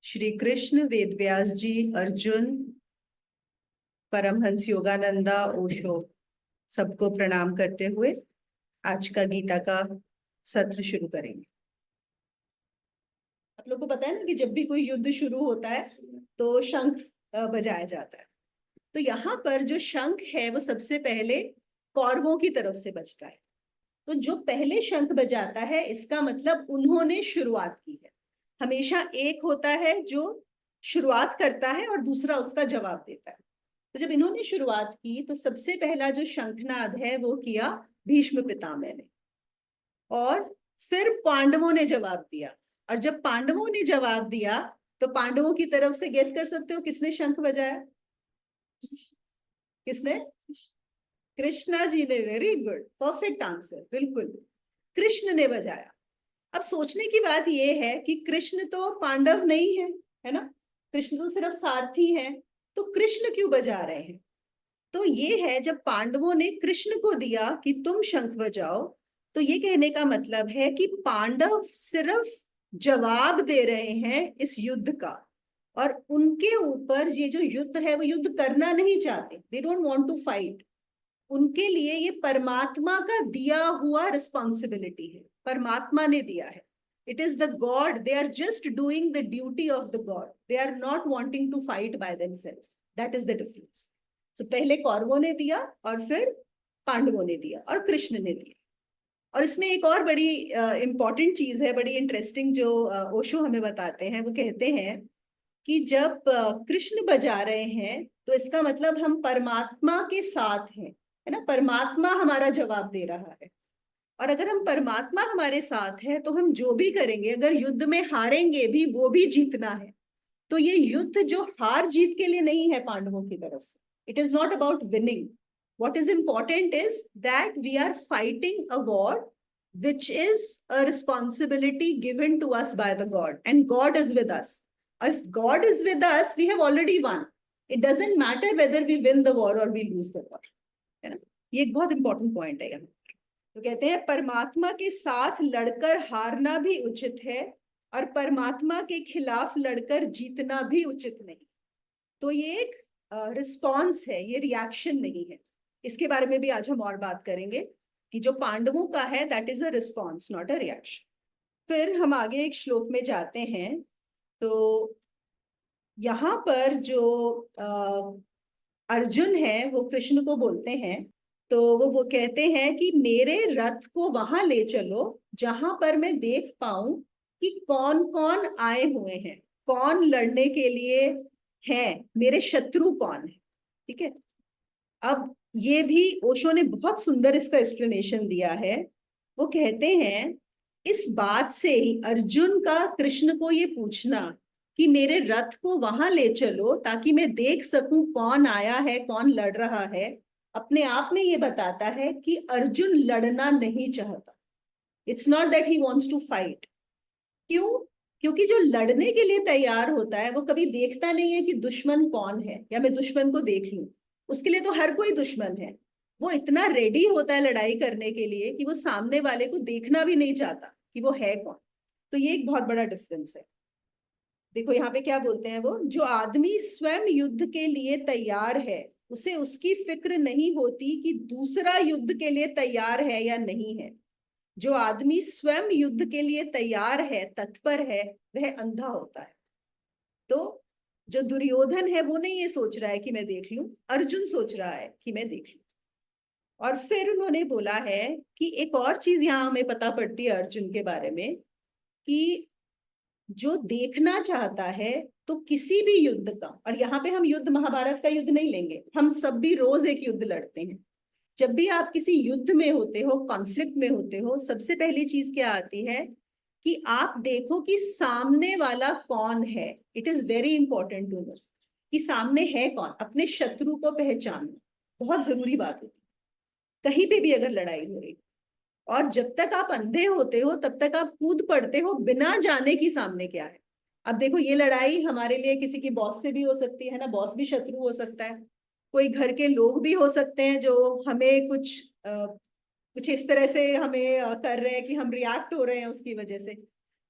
श्री कृष्ण, वेद व्यास जी, अर्जुन, परमहंस योगानंदा, ओशो, सबको प्रणाम करते हुए आज का गीता का सत्र शुरू करेंगे। आप लोग को पता है ना कि जब भी कोई युद्ध शुरू होता है तो शंख बजाया जाता है। तो यहाँ पर जो शंख है वो सबसे पहले कौरवों की तरफ से बजता है। तो जो पहले शंख बजाता है इसका मतलब उन्होंने शुरुआत की है। हमेशा एक होता है जो शुरुआत करता है और दूसरा उसका जवाब देता है। तो जब इन्होंने शुरुआत की तो सबसे पहला जो शंखनाद है वो किया भीष्म पितामह ने, और फिर पांडवों ने जवाब दिया। और जब पांडवों ने जवाब दिया तो पांडवों की तरफ से गेस कर सकते हो किसने शंख बजाया? किसने? कृष्णा जी ने। वेरी गुड, परफेक्ट आंसर, बिल्कुल कृष्ण ने बजाया। अब सोचने की बात यह है कि कृष्ण तो पांडव नहीं है, है ना? कृष्ण तो सिर्फ सारथी हैं। तो कृष्ण क्यों बजा रहे हैं? तो ये है, जब पांडवों ने कृष्ण को दिया कि तुम शंख बजाओ, तो ये कहने का मतलब है कि पांडव सिर्फ जवाब दे रहे हैं इस युद्ध का, और उनके ऊपर ये जो युद्ध है वो युद्ध करना नहीं चाहते। They don't want to fight. उनके लिए ये परमात्मा का दिया हुआ रिस्पॉन्सिबिलिटी है, परमात्मा ने दिया है। It is the God, they are just doing the duty of the God, they are not wanting to fight by themselves. That is the difference. तो पहले कौरवों ने दिया और फिर पांडवों ने दिया और कृष्ण ने दिया। और इसमें एक और बड़ी इंपॉर्टेंट चीज है, बड़ी इंटरेस्टिंग, जो ओशो हमें बताते हैं। वो कहते हैं कि जब कृष्ण बजा रहे हैं तो इसका मतलब हम परमात्मा के साथ हैं, है ना? परमात्मा हमारा जवाब दे रहा है। और अगर हम परमात्मा हमारे साथ है तो हम जो भी करेंगे, अगर युद्ध में हारेंगे भी वो भी जीतना है। तो ये युद्ध जो हार जीत के लिए नहीं है पांडवों की तरफ से। It is not about winning. what is important is that we are fighting a war which is a responsibility given to us by the god, and god is with us. If god is with us, we have already won. It doesn't matter whether we win the war or we lose the war, है ना? ये एक बहुत important point है यहाँ। तो कहते हैं परमात्मा के साथ लड़कर हारना भी उचित है और परमात्मा के खिलाफ लड़कर जीतना भी उचित नहीं। तो ये एक रिस्पॉन्स है, ये रिएक्शन नहीं है। इसके बारे में भी आज हम और बात करेंगे कि जो पांडवों का है that is a response, not a reaction. फिर हम आगे एक श्लोक में जाते हैं। तो यहाँ पर जो अर्जुन है वो कृष्ण को बोलते हैं। तो वो कहते हैं कि मेरे रथ को वहां ले चलो जहां पर मैं देख पाऊं कि कौन कौन आए हुए हैं, कौन लड़ने के लिए हैं, मेरे शत्रु कौन है। ठीक है। अब ये भी ओशो ने बहुत सुंदर इसका एक्सप्लेनेशन दिया है। वो कहते हैं इस बात से ही अर्जुन का कृष्ण को ये पूछना कि मेरे रथ को वहां ले चलो ताकि मैं देख सकूं कौन आया है, कौन लड़ रहा है, अपने आप में ये बताता है कि अर्जुन लड़ना नहीं चाहता। It's not that he wants to fight. क्यों? क्योंकि जो लड़ने के लिए तैयार होता है वो कभी देखता नहीं है कि दुश्मन कौन है या मैं दुश्मन को देख लूं। उसके लिए तो हर कोई दुश्मन है। वो इतना रेडी होता है लड़ाई करने के लिए कि वो सामने वाले को देखना भी नहीं चाहता कि वो है कौन। तो ये एक बहुत बड़ा डिफरेंस है। देखो यहाँ पे क्या बोलते हैं वो, जो आदमी स्वयं युद्ध के लिए तैयार है उसे उसकी फिक्र नहीं होती कि दूसरा युद्ध के लिए तैयार है या नहीं है। जो आदमी स्वयं युद्ध के लिए तैयार है, तत्पर है, वह अंधा होता है। तो जो दुर्योधन है वो नहीं ये सोच रहा है कि मैं देख लूं, अर्जुन सोच रहा है कि मैं देख लूं। और फिर उन्होंने बोला है कि एक और चीज यहाँ हमें पता पड़ती है अर्जुन के बारे में, कि जो देखना चाहता है तो किसी भी युद्ध का, और यहाँ पे हम युद्ध महाभारत का युद्ध नहीं लेंगे, हम सब भी रोज एक युद्ध लड़ते हैं। जब भी आप किसी युद्ध में होते हो, कॉन्फ्लिक्ट में होते हो, सबसे पहली चीज क्या आती है कि आप देखो कि सामने वाला कौन है। It is very important to know कि सामने है कौन। अपने शत्रु को पहचानना बहुत जरूरी बात होती है कहीं पे भी अगर लड़ाई हो रही। और जब तक आप अंधे होते हो तब तक आप कूद पड़ते हो बिना जाने की सामने क्या है। अब देखो ये लड़ाई हमारे लिए किसी की बॉस से भी हो सकती है ना, बॉस भी शत्रु हो सकता है। कोई घर के लोग भी हो सकते हैं जो हमें कुछ इस तरह से हमें कर रहे हैं कि हम रिएक्ट हो रहे हैं उसकी वजह से।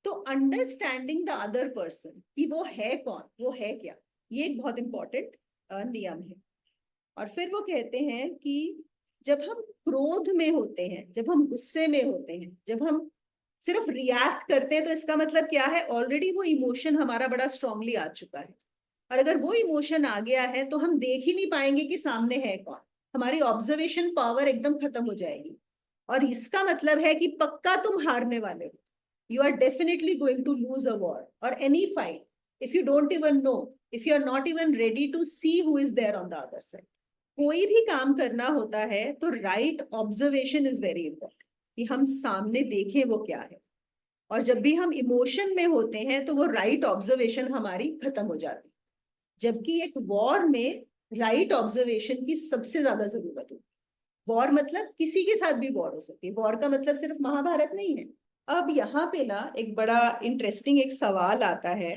तो अंडरस्टैंडिंग द अदर पर्सन कि वो है कौन, वो है क्या, ये एक बहुत इंपॉर्टेंट नियम है। और फिर वो कहते हैं कि जब हम क्रोध में होते हैं, जब हम गुस्से में होते हैं, जब हम सिर्फ रिएक्ट करते हैं, तो इसका मतलब क्या है, ऑलरेडी वो इमोशन हमारा बड़ा स्ट्रांगली आ चुका है। और अगर वो इमोशन आ गया है तो हम देख ही नहीं पाएंगे कि सामने है कौन, हमारी ऑब्जर्वेशन पावर एकदम खत्म हो जाएगी। और इसका मतलब है कि पक्का तुम हारने वाले हो। You are definitely going to lose a war or any fight if you don't even know, if you are not even ready to see who is there on the other side. कोई भी काम करना होता है तो right observation is very important, कि हम सामने देखें वो क्या है। और जब भी हम इमोशन में होते हैं तो वो राइट ऑब्जर्वेशन हमारी खत्म हो जाती है। जबकि एक वॉर में राइट ऑब्जर्वेशन की सबसे ज्यादा जरूरत होती है। वॉर मतलब किसी के साथ भी वॉर हो सकती है, वॉर का मतलब सिर्फ महाभारत नहीं है। अब यहाँ पे ना एक बड़ा इंटरेस्टिंग एक सवाल आता है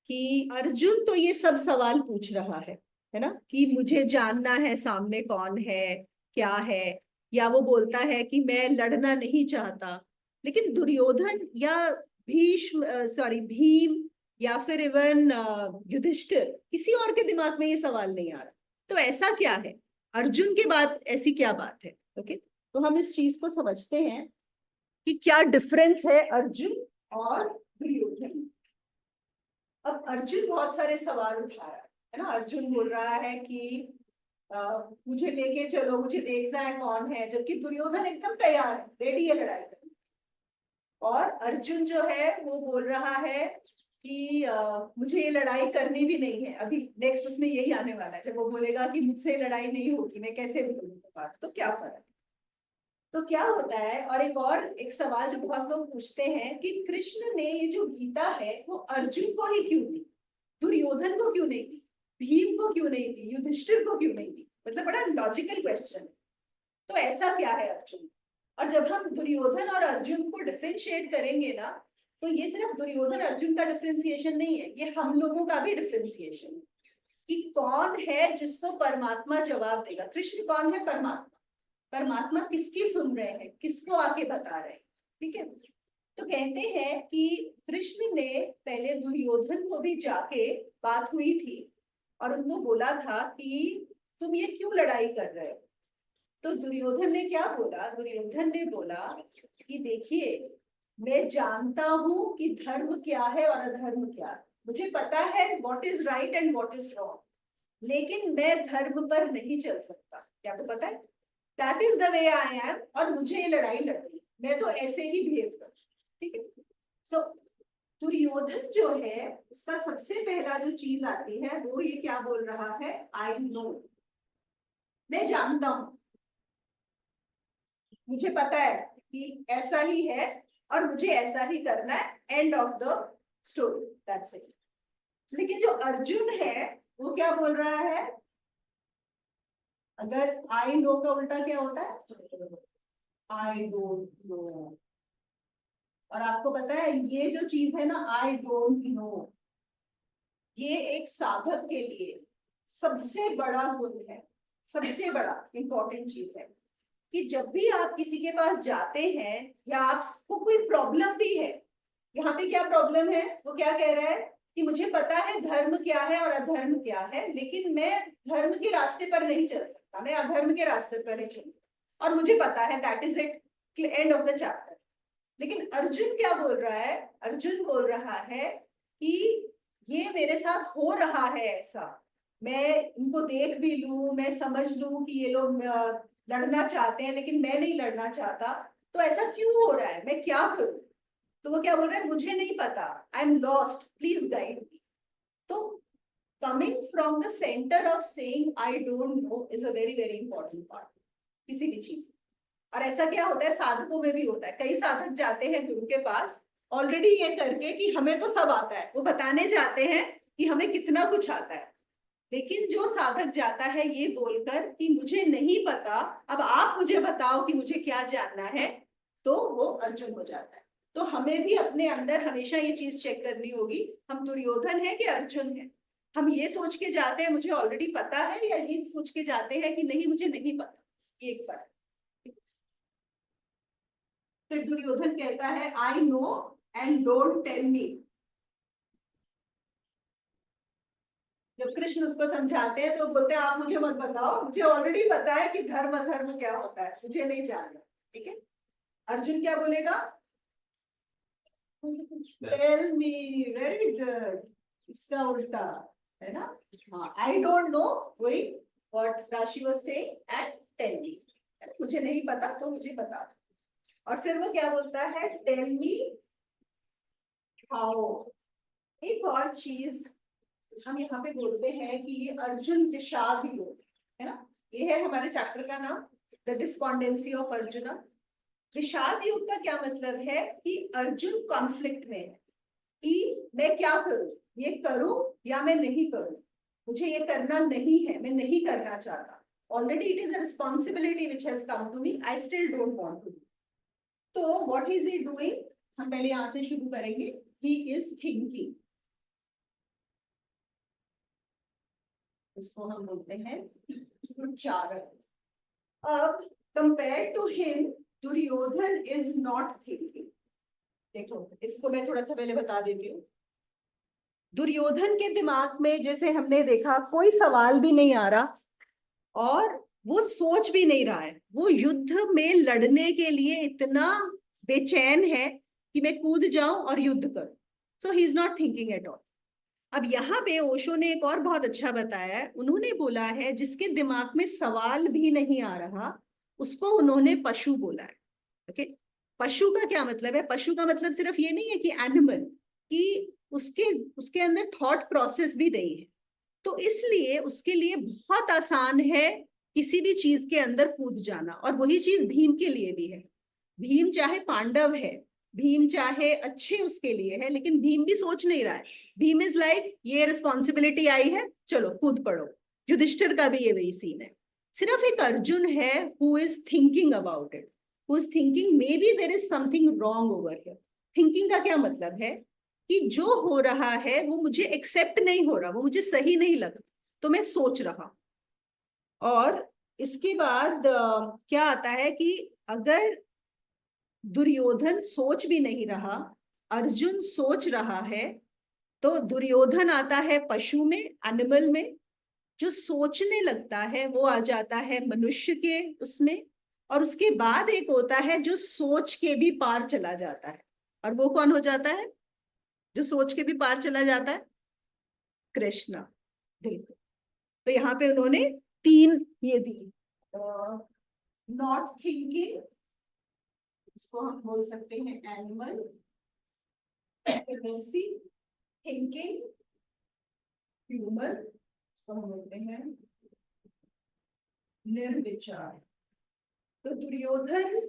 कि अर्जुन तो ये सब सवाल पूछ रहा है ना, कि मुझे जानना है सामने कौन है, क्या है, या वो बोलता है कि मैं लड़ना नहीं चाहता। लेकिन दुर्योधन या भीम या फिर इवन युधिष्ठिर, किसी और के दिमाग में ये सवाल नहीं आ रहा। तो ऐसा क्या है, अर्जुन के बात ऐसी क्या बात है? ओके, तो हम इस चीज को समझते हैं कि क्या डिफरेंस है अर्जुन और दुर्योधन। अब अर्जुन बहुत सारे सवाल उठा रहा है ना। अर्जुन बोल रहा है कि मुझे लेके चलो, मुझे देखना है कौन है, जबकि दुर्योधन एकदम तैयार है, रेडी है लड़ाई करने। और अर्जुन जो है वो बोल रहा है कि मुझे ये लड़ाई करनी भी नहीं है। अभी नेक्स्ट उसमें यही आने वाला है, जब वो बोलेगा कि मुझसे लड़ाई नहीं होगी, मैं कैसे बोलूंगा बात, तो क्या फर्क। तो क्या होता है, और एक सवाल जो बहुत लोग पूछते हैं कि कृष्ण ने ये जो गीता है वो अर्जुन को ही क्यों दी, दुर्योधन को क्यों नहीं दी, भीम को क्यों नहीं दी, युधिष्ठिर को क्यों नहीं दी? मतलब बड़ा लॉजिकल क्वेश्चन है। तो ऐसा क्या है अर्जुन? और जब हम दुर्योधन और अर्जुन को डिफ्रेंशिएट करेंगे ना, तो ये सिर्फ दुर्योधन अर्जुन का डिफ्रेंसिएशन नहीं है, ये हम लोगों का भी डिफ्रेंसिएशन है कि कौन है जिसको परमात्मा जवाब देगा। कृष्ण कौन है? परमात्मा। परमात्मा किसकी सुन रहे हैं, किसको आके बता रहे हैं? ठीक है। तो कहते हैं कि कृष्ण ने पहले दुर्योधन को भी जाके, बात हुई थी और उनको बोला था कि तुम ये क्यों लड़ाई कर रहे हो। तो दुर्योधन ने क्या बोला? दुर्योधन ने बोला कि देखिए, मैं जानता हूं कि धर्म क्या है और अधर्म क्या है, मुझे पता है what is right and what is wrong, लेकिन मैं धर्म पर नहीं चल सकता। क्या तो पता है, that is the way I am, और मुझे ये लड़ाई लड़नी, मैं तो ऐसे ही बिहेव कर। ठीक है। सो दुर्योधन जो है उसका सबसे पहला जो चीज आती है वो ये क्या बोल रहा है, आई नो, मैं जानता हूं, मुझे पता है कि ऐसा ही है और मुझे ऐसा ही करना है, end of the story, that's it. लेकिन जो अर्जुन है वो क्या बोल रहा है? अगर आई नो का उल्टा क्या होता है? I don't no. और आपको पता है ये जो चीज है ना, आई डोंट नो, ये एक साधक के लिए सबसे बड़ा गुण है, सबसे बड़ा इंपॉर्टेंट चीज है। कि जब भी आप किसी के पास जाते हैं या आपको कोई प्रॉब्लम भी है, यहाँ पे क्या प्रॉब्लम है, वो क्या कह रहा है कि मुझे पता है धर्म क्या है और अधर्म क्या है, लेकिन मैं धर्म के रास्ते पर नहीं चल सकता, मैं अधर्म के रास्ते पर ही चलूंगा, और मुझे पता है, that is it, end of the chapter. लेकिन अर्जुन क्या बोल रहा है? अर्जुन बोल रहा है कि ये मेरे साथ हो रहा है ऐसा, मैं इनको देख भी लूं, मैं समझ लूं कि ये लोग लड़ना चाहते हैं लेकिन मैं नहीं लड़ना चाहता, तो ऐसा क्यों हो रहा है, मैं क्या करूं? तो वो क्या बोल रहा है, मुझे नहीं पता, I am lost, please guide me. तो coming from the centre of saying I don't know is a very very important part किसी भी चीज। और ऐसा क्या होता है, साधकों में भी होता है, कई साधक जाते हैं गुरु के पास ऑलरेडी ये करके कि हमें तो सब आता है, वो बताने जाते हैं कि हमें कितना कुछ आता है। लेकिन जो साधक जाता है ये बोलकर कि मुझे नहीं पता, अब आप मुझे बताओ कि मुझे क्या जानना है, तो वो अर्जुन हो जाता है। तो हमें भी अपने अंदर हमेशा ये चीज चेक करनी होगी, हम दुर्योधन है कि अर्जुन है। हम ये सोच के जाते हैं मुझे ऑलरेडी पता है, या ये सोच के जाते हैं कि नहीं मुझे नहीं पता, ये एक बार। फिर दुर्योधन कहता है I know and don't tell me. जब कृष्ण उसको समझाते हैं तो बोलते हैं आप मुझे मत बताओ, मुझे ऑलरेडी पता है कि धर्म अधर्म क्या होता है, मुझे नहीं जानना। ठीक है, अर्जुन क्या बोलेगा? Tell me. वेरी गुड, इसका उल्टा है ना। हाँ, आई डोंट नो, वही what Rashi was saying and tell me, मुझे नहीं पता तो मुझे बता दो। और फिर वो क्या बोलता है? Tell me how. एक और चीज हम यहाँ पे बोलते हैं कि ये अर्जुन विषाद योग है ना, ये है हमारे चैप्टर का नाम, द डिस्पॉन्डेंसी ऑफ अर्जुन। विषाद योग का क्या मतलब है? कि अर्जुन कॉन्फ्लिक्ट में है कि मैं क्या करूं, ये करूं या मैं नहीं करूं, मुझे ये करना नहीं है, मैं नहीं करना चाहता, already it is a responsibility which has come to me, I still don't want to. तो व्हाट इज ही डूइंग? हम पहले यहां से शुरू करेंगे। ही इज थिंकिंग, इसको हम बोलते हैं विचारण। अब compare to him Duryodhan is not thinking. देखो, इसको मैं थोड़ा सा पहले बता देती हूँ। दुर्योधन के दिमाग में जैसे हमने देखा कोई सवाल भी नहीं आ रहा और वो सोच भी नहीं रहा है, वो युद्ध में लड़ने के लिए इतना बेचैन है कि मैं कूद जाऊं और युद्ध करूं। So he is not thinking at all. अब यहाँ पे ओशो ने एक और बहुत अच्छा बताया है, उन्होंने बोला है जिसके दिमाग में सवाल भी नहीं आ रहा उसको उन्होंने पशु बोला है। ओके, पशु का क्या मतलब है? पशु का मतलब सिर्फ ये नहीं है कि एनिमल, कि उसके उसके अंदर थॉट प्रोसेस भी नहीं है, तो इसलिए उसके लिए बहुत आसान है किसी भी चीज के अंदर कूद जाना। और वही चीज भीम के लिए भी है। भीम चाहे पांडव है, भीम चाहे अच्छे उसके लिए है, लेकिन भीम भी सोच नहीं रहा है। भीम इज लाइक ये रिस्पॉन्सिबिलिटी आई है, चलो कूद पड़ो। युधिष्ठिर का भी ये वही सीन है। सिर्फ एक अर्जुन है who is thinking about it, who is thinking maybe there is something wrong over here. Thinking का क्या मतलब है? कि जो हो रहा है वो मुझे एक्सेप्ट नहीं हो रहा, वो मुझे सही नहीं लगा, तो मैं सोच रहा। और इसके बाद क्या आता है कि अगर दुर्योधन सोच भी नहीं रहा, अर्जुन सोच रहा है, तो दुर्योधन आता है पशु में, एनिमल में। जो सोचने लगता है वो आ जाता है मनुष्य के उसमें। और उसके बाद एक होता है जो सोच के भी पार चला जाता है, और वो कौन हो जाता है? जो सोच के भी पार चला जाता है, कृष्णा। बिल्कुल। तो यहाँ पे उन्होंने तीन ये दी। नॉट थिंकिंग, इसको हम बोल सकते हैं एनिमल। टेंडेंसी, थिंकिंग, ह्यूमन, इसको हम बोलते हैं निर्विचार। तो दुर्योधन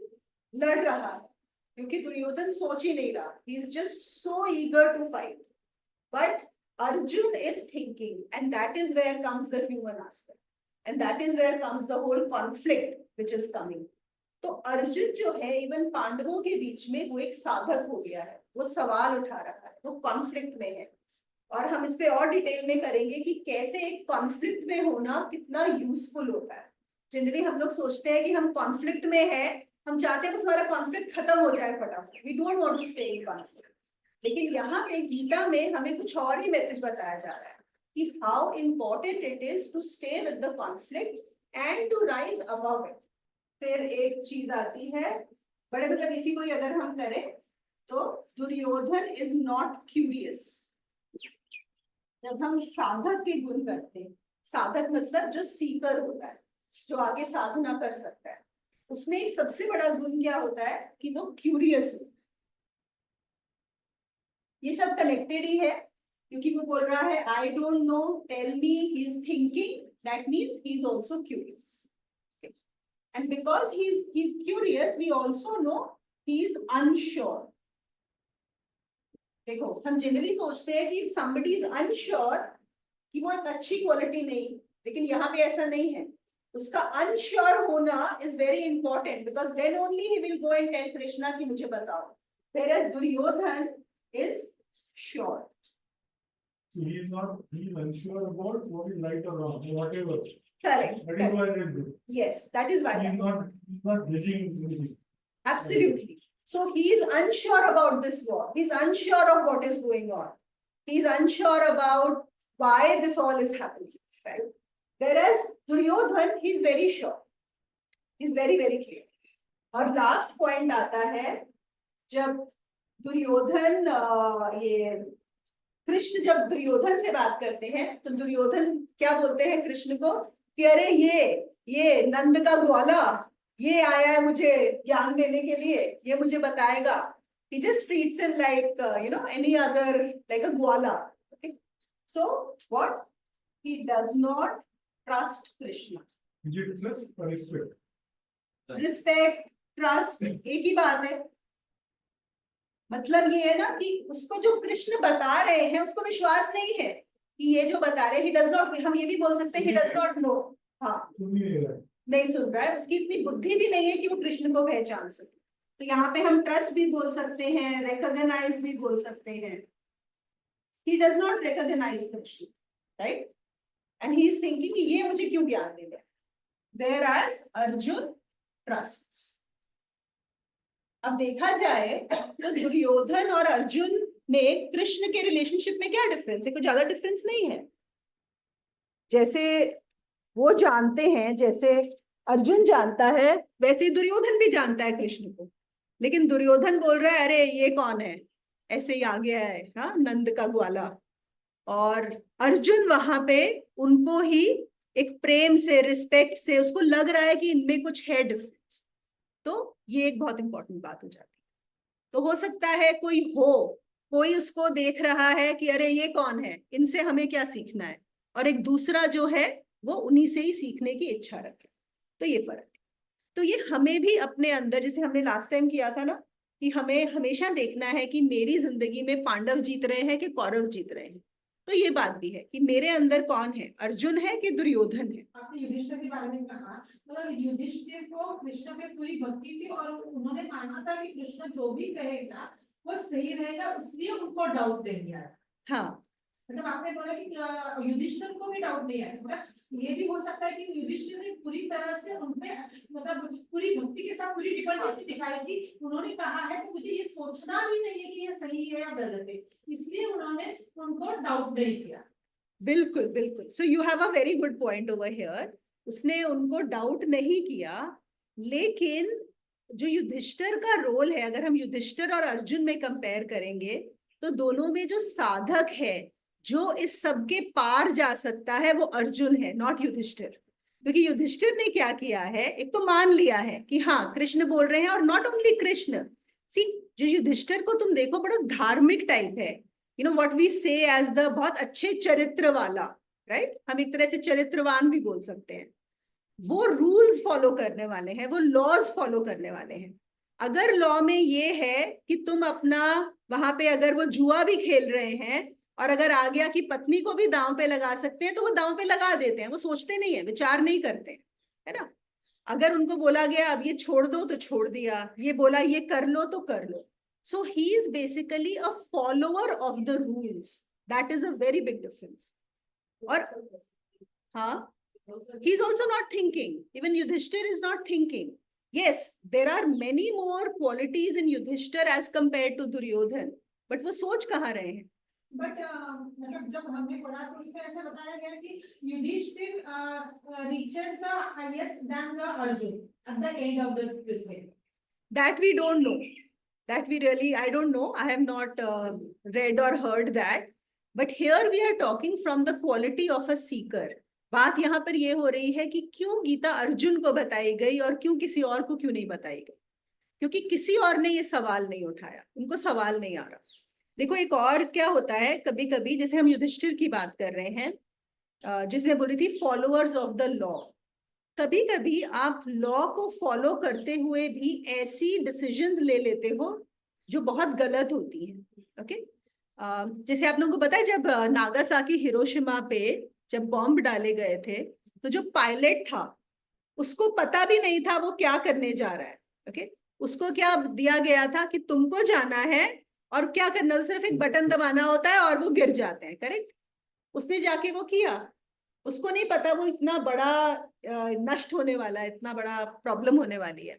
लड़ रहा है क्योंकि दुर्योधन सोच ही नहीं रहा, he is just so eager to fight. But Arjun is thinking, and that is where comes the human aspect, and that is where comes the whole conflict which is coming. तो अर्जुन जो है इवन पांडवों के बीच में वो एक साधक हो गया है, वो सवाल उठा रहा है, वो कॉन्फ्लिक्ट में है। और हम इस पे और डिटेल में करेंगे कि कैसे एक कॉन्फ्लिक्ट में होना कितना यूजफुल होता है। जनरली हम लोग सोचते हैं कि हम कॉन्फ्लिक्ट में है, हम चाहते हैं बस हमारा कॉन्फ्लिक्ट खत्म हो जाए फटाफट, we don't want to stay in conflict. लेकिन यहाँ पे गीता में हमें कुछ और ही मैसेज बताया जा रहा है कि how important it is to stay with the conflict and to rise above it. फिर एक चीज आती है, बड़े मतलब इसी को ही अगर हम करें तो दुर्योधन इज नॉट क्यूरियस। जब हम साधक के गुण करते हैं, साधक मतलब जो सीकर होता है, जो आगे साधना कर सकता है, उसमें एक सबसे बड़ा गुण क्या होता है कि वो क्यूरियस हो। ये सब कनेक्टेड ही है, क्योंकि वो बोल रहा है I don't know, tell me, he is thinking, that means he is also curious. And because he is curious we also know he is unsure. देखो, हम जनरली सोचते हैं कि somebody is unsure कि वो एक अच्छी क्वालिटी नहीं, लेकिन यहाँ पे ऐसा नहीं है। उसका अनश्योर होना is very important, because then only he will go and tell Krishna कि मुझे बताओ। Whereas Duryodhan is sure. So he is unsure about what is right or wrong, whatever. Correct. That is why it is good. Yes, that is why. He is not judging anything. Absolutely. So he is unsure about this war. He's unsure of what is going on. He's unsure about why this all is happening, right? Whereas Duryodhan, he's very sure. He's very, very clear. और last point आता है जब दुर्योधन ये कृष्ण जब दुर्योधन से बात करते हैं तो दुर्योधन क्या बोलते हैं कृष्ण को कि अरे ये नंद का ग्वाला ये आया है मुझे ज्ञान देने के लिए, ये मुझे बताएगा. He just treats him like any other, like a gwala. Okay, so what? He does not trust Krishna. Respect. Respect, trust, एक ही बात है. मतलब ये है ना कि उसको जो कृष्ण बता रहे हैं उसको विश्वास नहीं है कि ये जो बता रहे हैं, he does not, हम ये भी बोल सकते हैं he does not know. हाँ, नहीं सुन रहा है, उसकी इतनी बुद्धि भी नहीं है कि वो कृष्ण को पहचान सके. तो यहाँ पे हम ट्रस्ट भी बोल सकते हैं, रिकॉग्नाइज भी बोल सकते हैं. He does not recognize Krishna, right? And he is thinking कि ये मुझे क्यों ज्ञान दे रहा है. Whereas Arjun trusts. अब देखा जाए तो दुर्योधन और अर्जुन में कृष्ण के रिलेशनशिप में क्या डिफरेंस है? कोई ज्यादा डिफरेंस नहीं है. जैसे वो जानते हैं, जैसे अर्जुन जानता है, वैसे ही दुर्योधन भी जानता है कृष्ण को. लेकिन दुर्योधन बोल रहा है अरे ये कौन है, ऐसे ही आ गया है, हाँ, नंद का ग्वाला. और अर्जुन वहां पे उनको ही एक प्रेम से, रिस्पेक्ट से, उसको लग रहा है कि इनमें कुछ है डिफरेंस. तो ये एक बहुत इंपॉर्टेंट बात हो जाती है. तो हो सकता है कोई उसको देख रहा है कि अरे ये कौन है, इनसे हमें क्या सीखना है, और एक दूसरा जो है वो उन्हीं से ही सीखने की इच्छा रखे. तो ये फर्क है. तो ये हमें भी अपने अंदर, जैसे हमने लास्ट टाइम किया था ना, कि हमें हमेशा देखना है कि मेरी जिंदगी में पांडव जीत रहे हैं कि कौरव जीत रहे हैं. तो ये बात भी है कि मेरे अंदर कौन है, अर्जुन है कि दुर्योधन है. आपने युधिष्ठिर के बारे में कहा, मतलब युधिष्ठिर को कृष्ण पे पूरी भक्ति थी और उन्होंने माना था कि कृष्ण जो भी कहेगा वो सही रहेगा, इसलिए उनको डाउट नहीं आया. हाँ, मतलब आपने बोला कि युधिष्ठिर को भी डाउट नहीं आया. मतलब ये भी हो सकता है कि युधिष्ठिर ने पूरी तरह से उनमें मतलब पूरी भक्ति के साथ पूरी डिपेंडेंसी दिखाई थी. उन्होंने कहा है तो मुझे ये सोचना भी नहीं है कि ये सही है या गलत है, इसलिए उन्होंने उनको डाउट नहीं किया. बिल्कुल बिल्कुल. So you have a very good point over here. उसने उनको डाउट नहीं किया. लेकिन जो युधिष्ठिर का रोल है, अगर हम युधिष्ठिर और अर्जुन में कंपेयर करेंगे तो दोनों में जो साधक है, जो इस सब के पार जा सकता है, वो अर्जुन है, नॉट युधिष्ठिर. क्योंकि युधिष्ठिर ने क्या किया है, एक तो मान लिया है कि हाँ कृष्ण बोल रहे हैं, और नॉट ओनली कृष्ण. सी, जो युधिष्ठिर को तुम देखो बड़ा धार्मिक टाइप है, व्हाट वी से एज द बहुत अच्छे चरित्र वाला, राइट? हम एक तरह से चरित्रवान भी बोल सकते हैं. वो रूल्स फॉलो करने वाले हैं, वो लॉज फॉलो करने वाले हैं. अगर लॉ में ये है कि तुम अपना वहां पे अगर वो जुआ भी खेल रहे हैं और अगर आ गया कि पत्नी को भी दांव पे लगा सकते हैं, तो वो दांव पे लगा देते हैं. वो सोचते नहीं है, विचार नहीं करते, है ना? अगर उनको बोला गया अब ये छोड़ दो तो छोड़ दिया, ये बोला ये कर लो तो कर लो. So he is basically a follower of the rules. That is a very big difference. और हाँ, he is also not thinking. Even Yudhishthir is not thinking. Yes, there are many more qualities in Yudhishthir as compared to Duryodhan. But वो सोच कहाँ रहे हैं? But मतलब जब हमने पढ़ा तो उसमें ऐसा बताया गया कि Yudhishthir reaches the highest than the Arjun at the end of this way. That we don't know. That we really, I don't know. I have not read or heard that. But here we are talking from the quality of a seeker. बात यहाँ पर ये हो रही है कि क्यों गीता अर्जुन को बताई गई और क्यों किसी और को क्यों नहीं बताई गई? क्योंकि किसी और ने ये सवाल नहीं उठाया, उनको सवाल नहीं आ रहा. देखो एक और क्या होता है, कभी कभी जैसे हम युधिष्ठिर की बात कर रहे हैं, जिसमें बोली थी फॉलोअर्स ऑफ द लॉ. कभी कभी आप लॉ को फॉलो करते हुए भी ऐसी डिसीजंस ले लेते हो जो बहुत गलत होती हैं. ओके, जैसे आप लोगों को पता है जब नागासाकी हिरोशिमा पे जब बॉम्ब डाले गए थे, तो जो पायलट था उसको पता भी नहीं था वो क्या करने जा रहा है. ओके, उसको क्या दिया गया था कि तुमको जाना है और क्या करना है, सिर्फ एक बटन दबाना होता है और वो गिर जाते हैं. करेक्ट? उसने जाके वो किया. उसको नहीं पता वो इतना बड़ा नष्ट होने वाला है, इतना बड़ा प्रॉब्लम होने वाली है.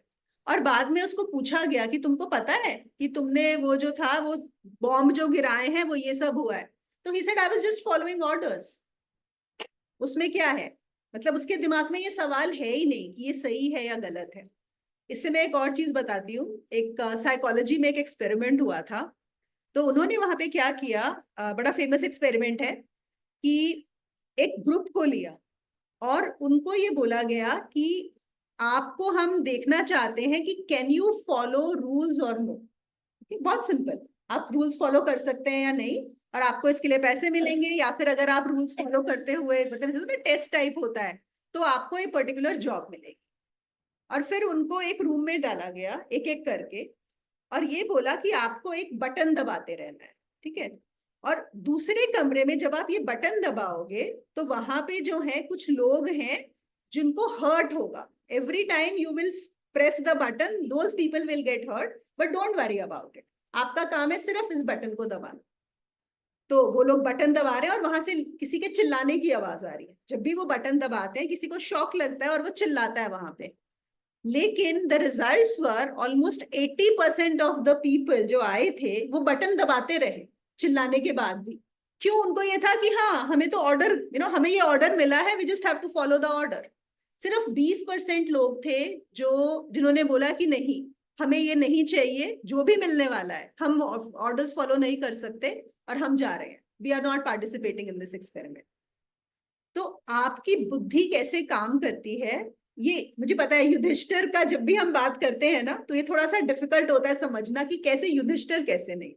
और बाद में उसको पूछा गया कि तुमको पता है कि तुमने वो जो था वो बॉम्ब जो गिराए हैं वो ये सब हुआ है, तो he said I was just following orders. उसमें क्या है, मतलब उसके दिमाग में ये सवाल है ही नहीं कि ये सही है या गलत है। इससे मैं एक और चीज बताती हूँ। एक साइकोलॉजी में एक एक्सपेरिमेंट हुआ था। तो उन्होंने वहां पे क्या किया, बड़ा फेमस एक्सपेरिमेंट है कि एक ग्रुप को लिया और उनको ये बोला गया कि आपको हम देखना चाहते हैं कि कैन यू फॉलो रूल्स और नो। बहुत सिंपल, आप रूल्स फॉलो कर सकते हैं या नहीं, और आपको इसके लिए पैसे मिलेंगे, या फिर अगर आप रूल्स फॉलो करते हुए, मतलब जैसे ना टेस्ट टाइप होता है, तो आपको एक पर्टिकुलर जॉब मिलेगी। और फिर उनको एक रूम में डाला गया एक एक करके, और ये बोला कि आपको एक बटन दबाते रहना है, ठीक है। और दूसरे कमरे में जब आप ये बटन दबाओगे तो वहां पे जो है कुछ लोग हैं जिनको हर्ट होगा। Every time you will press the button, those people will get hurt, but don't worry about it. आपका काम है सिर्फ इस बटन को दबाना। तो वो लोग बटन दबा रहे हैं और वहां से किसी के चिल्लाने की आवाज आ रही है। जब भी वो बटन दबाते हैं किसी को शॉक लगता है और वो चिल्लाता है वहां पे। लेकिन the results were almost 80% of the people जो आए थे वो बटन दबाते रहे चिल्लाने के बाद भी। क्यों? उनको ये था कि हाँ हमें तो ऑर्डर, हमें ये ऑर्डर मिला है, we just have to follow the order. सिर्फ 20% लोग थे जिन्होंने बोला कि नहीं, हमें ये नहीं चाहिए, जो भी मिलने वाला है हम ऑर्डर्स फॉलो नहीं कर सकते और हम जा रहे हैं, we are not participating in this experiment. तो आपकी बुद्धि कैसे काम करती है, ये मुझे पता है। युधिष्ठिर का जब भी हम बात करते हैं ना तो ये थोड़ा सा डिफिकल्ट होता है समझना कि कैसे युधिष्ठिर कैसे नहीं।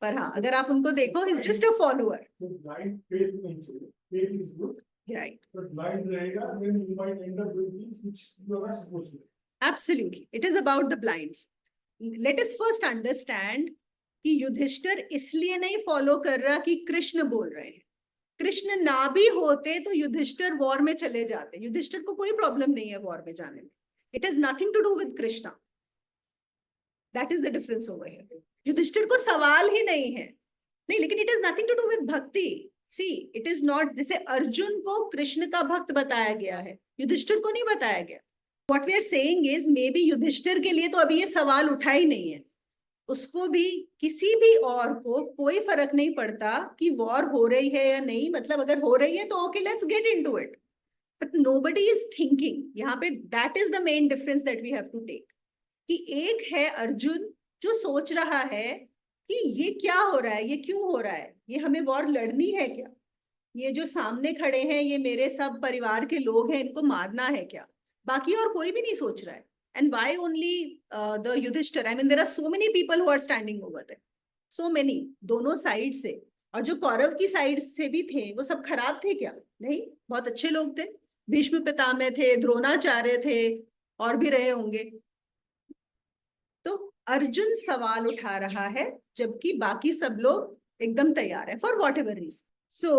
पर हाँ, अगर आप उनको देखो, he is just a follower. Blind faith नहीं चाहिए, faith is good, right, but blind रहेगा then you might end up doing things which you are not supposed to. Absolutely, it is about the blind. Let us first understand कि युधिष्ठिर इसलिए नहीं follow कर रहा कि कृष्ण बोल रहे हैं। कृष्ण ना भी होते तो युधिष्ठिर वॉर में चले जाते, युधिष्ठिर को कोई प्रॉब्लम नहीं है वॉर में जाने में। It is nothing to do with Krishna, that is the difference over here. Yudhishthir को सवाल ही नहीं है, नहीं, लेकिन it is nothing to do with bhakti. See, it is not, जैसे अर्जुन को कृष्ण का भक्त बताया गया है, युधिष्ठिर को नहीं बताया गया। What we are saying is maybe Yudhishthir के लिए तो अभी ये सवाल उठा ही नहीं है, उसको भी, किसी भी और को कोई फर्क नहीं पड़ता कि वॉर हो रही है या नहीं। मतलब अगर हो रही है तो okay, let's get into it, but nobody is thinking यहाँ पे। That is the main difference that we have to take, कि एक है अर्जुन जो सोच रहा है कि ये क्या हो रहा है, ये क्यों हो रहा है, ये हमें वॉर लड़नी है क्या, ये जो सामने खड़े हैं ये मेरे सब परिवार के लोग हैं, इनको मारना है क्या। बाकी और कोई भी नहीं सोच रहा है। And why only the Yudhishthir? I mean, there are so many people who are standing over there. So many, दोनों साइड से। और जो कौरव की साइड से भी थे वो सब खराब थे क्या? नहीं, बहुत अच्छे लोग थे। भीष्म पितामह थे, द्रोणाचार्य थे, और भी रहे होंगे। तो अर्जुन सवाल उठा रहा है जबकि बाकी सब लोग एकदम तैयार है for whatever reason. So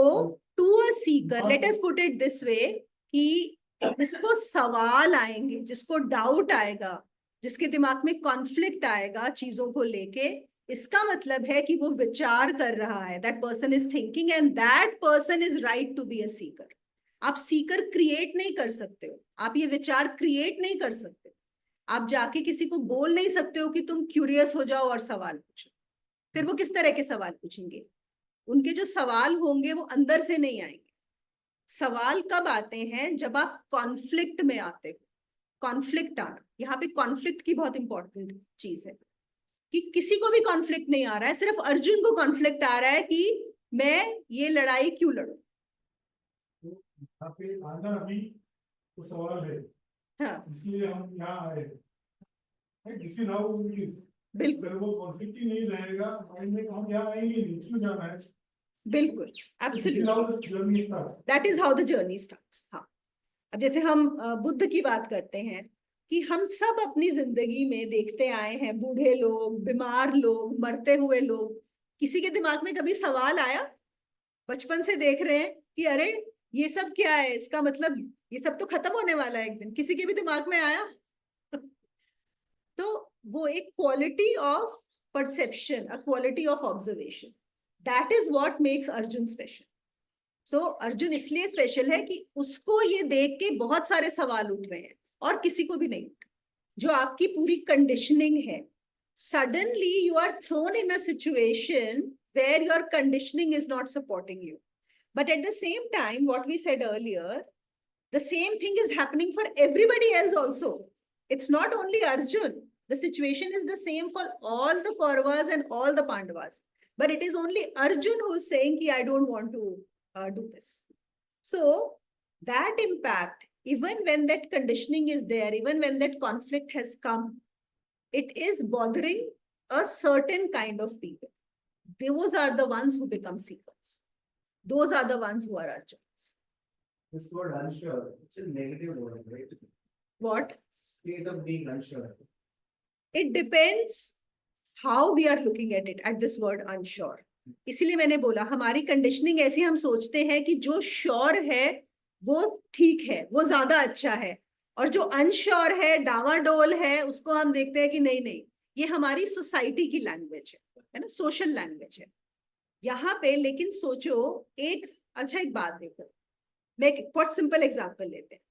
to a seeker, let us put it this way, कि जिसको सवाल आएंगे, जिसको डाउट आएगा, जिसके दिमाग में कॉन्फ्लिक्ट आएगा चीजों को लेके, इसका मतलब है कि वो विचार कर रहा है, that person is thinking, and that person is right to be a seeker. आप सीकर क्रिएट नहीं कर सकते हो, आप ये विचार क्रिएट नहीं कर सकते। आप जाके किसी को बोल नहीं सकते हो कि तुम क्यूरियस हो जाओ और सवाल पूछो। फिर वो किस तरह के सवाल पूछेंगे? उनके जो सवाल होंगे वो अंदर से नहीं आएंगे। सवाल कब आते हैं? जब आप कॉन्फ्लिक्ट में आते हो। कॉन्फ्लिक्ट आना, यहाँ पे कॉन्फ्लिक्ट की बहुत इंपॉर्टेंट चीज है कि किसी को भी कॉन्फ्लिक्ट नहीं आ रहा है, सिर्फ अर्जुन को कॉन्फ्लिक्ट आ रहा है कि मैं ये लड़ाई क्यों लड़ूं। यहाँ पे आना भी तो सवाल है, हाँ, इसलिए हम यहाँ आए। This is how it is. बिल्कुल अगर वो कॉन्फ्लिक्ट ही नहीं रहेगा माइंड में तो हम यहाँ आएंगे नहीं, क्यों जाना है? बिल्कुल, absolutely, start. That is how the journey starts. हाँ, अब जैसे हम बुद्ध की बात करते हैं कि हम सब अपनी जिंदगी में देखते आए हैं, बूढ़े लोग, बीमार लोग, मरते हुए लोग। किसी के दिमाग में कभी सवाल आया? बचपन से देख रहे हैं कि अरे ये सब क्या है, इसका मतलब ये सब तो खत्म होने वाला है एक दिन। किसी के भी दिमाग में आया? तो वो एक quality of perception, a quality of observation, that is what makes Arjun special. So Arjun इसलिए स्पेशल है कि उसको ये देख के बहुत सारे सवाल उठ रहे हैं और किसी को भी नहीं उठ। जो आपकी पूरी कंडीशनिंग है, suddenly you are thrown in a situation where your conditioning is not supporting you. But at the same time, what we said earlier, the same thing is happening for everybody else also. It's not only Arjun. The situation is the same for all the Kauravas and all the Pandavas. But it is only Arjun who's saying, I don't want to do this. So that impact, even when that conditioning is there, even when that conflict has come, it is bothering a certain kind of people. Those are the ones who become seekers. Those are the ones who are Arjuns. This word unsure, it's a negative word, right? What? State of being unsure. It depends how we are looking at it, at this word unsure. इसीलिए मैंने बोला हमारी conditioning ऐसी, हम सोचते हैं कि जो श्योर है वो ठीक है, वो ज्यादा अच्छा है, और जो अनश्योर है, डावाडोल है, उसको हम देखते हैं कि नहीं नहीं, ये हमारी सोसाइटी की लैंग्वेज है ना, सोशल लैंग्वेज है यहाँ पे। लेकिन सोचो एक, अच्छा एक बात देखो, मैं एक बहुत सिंपल एग्जांपल लेते हैं।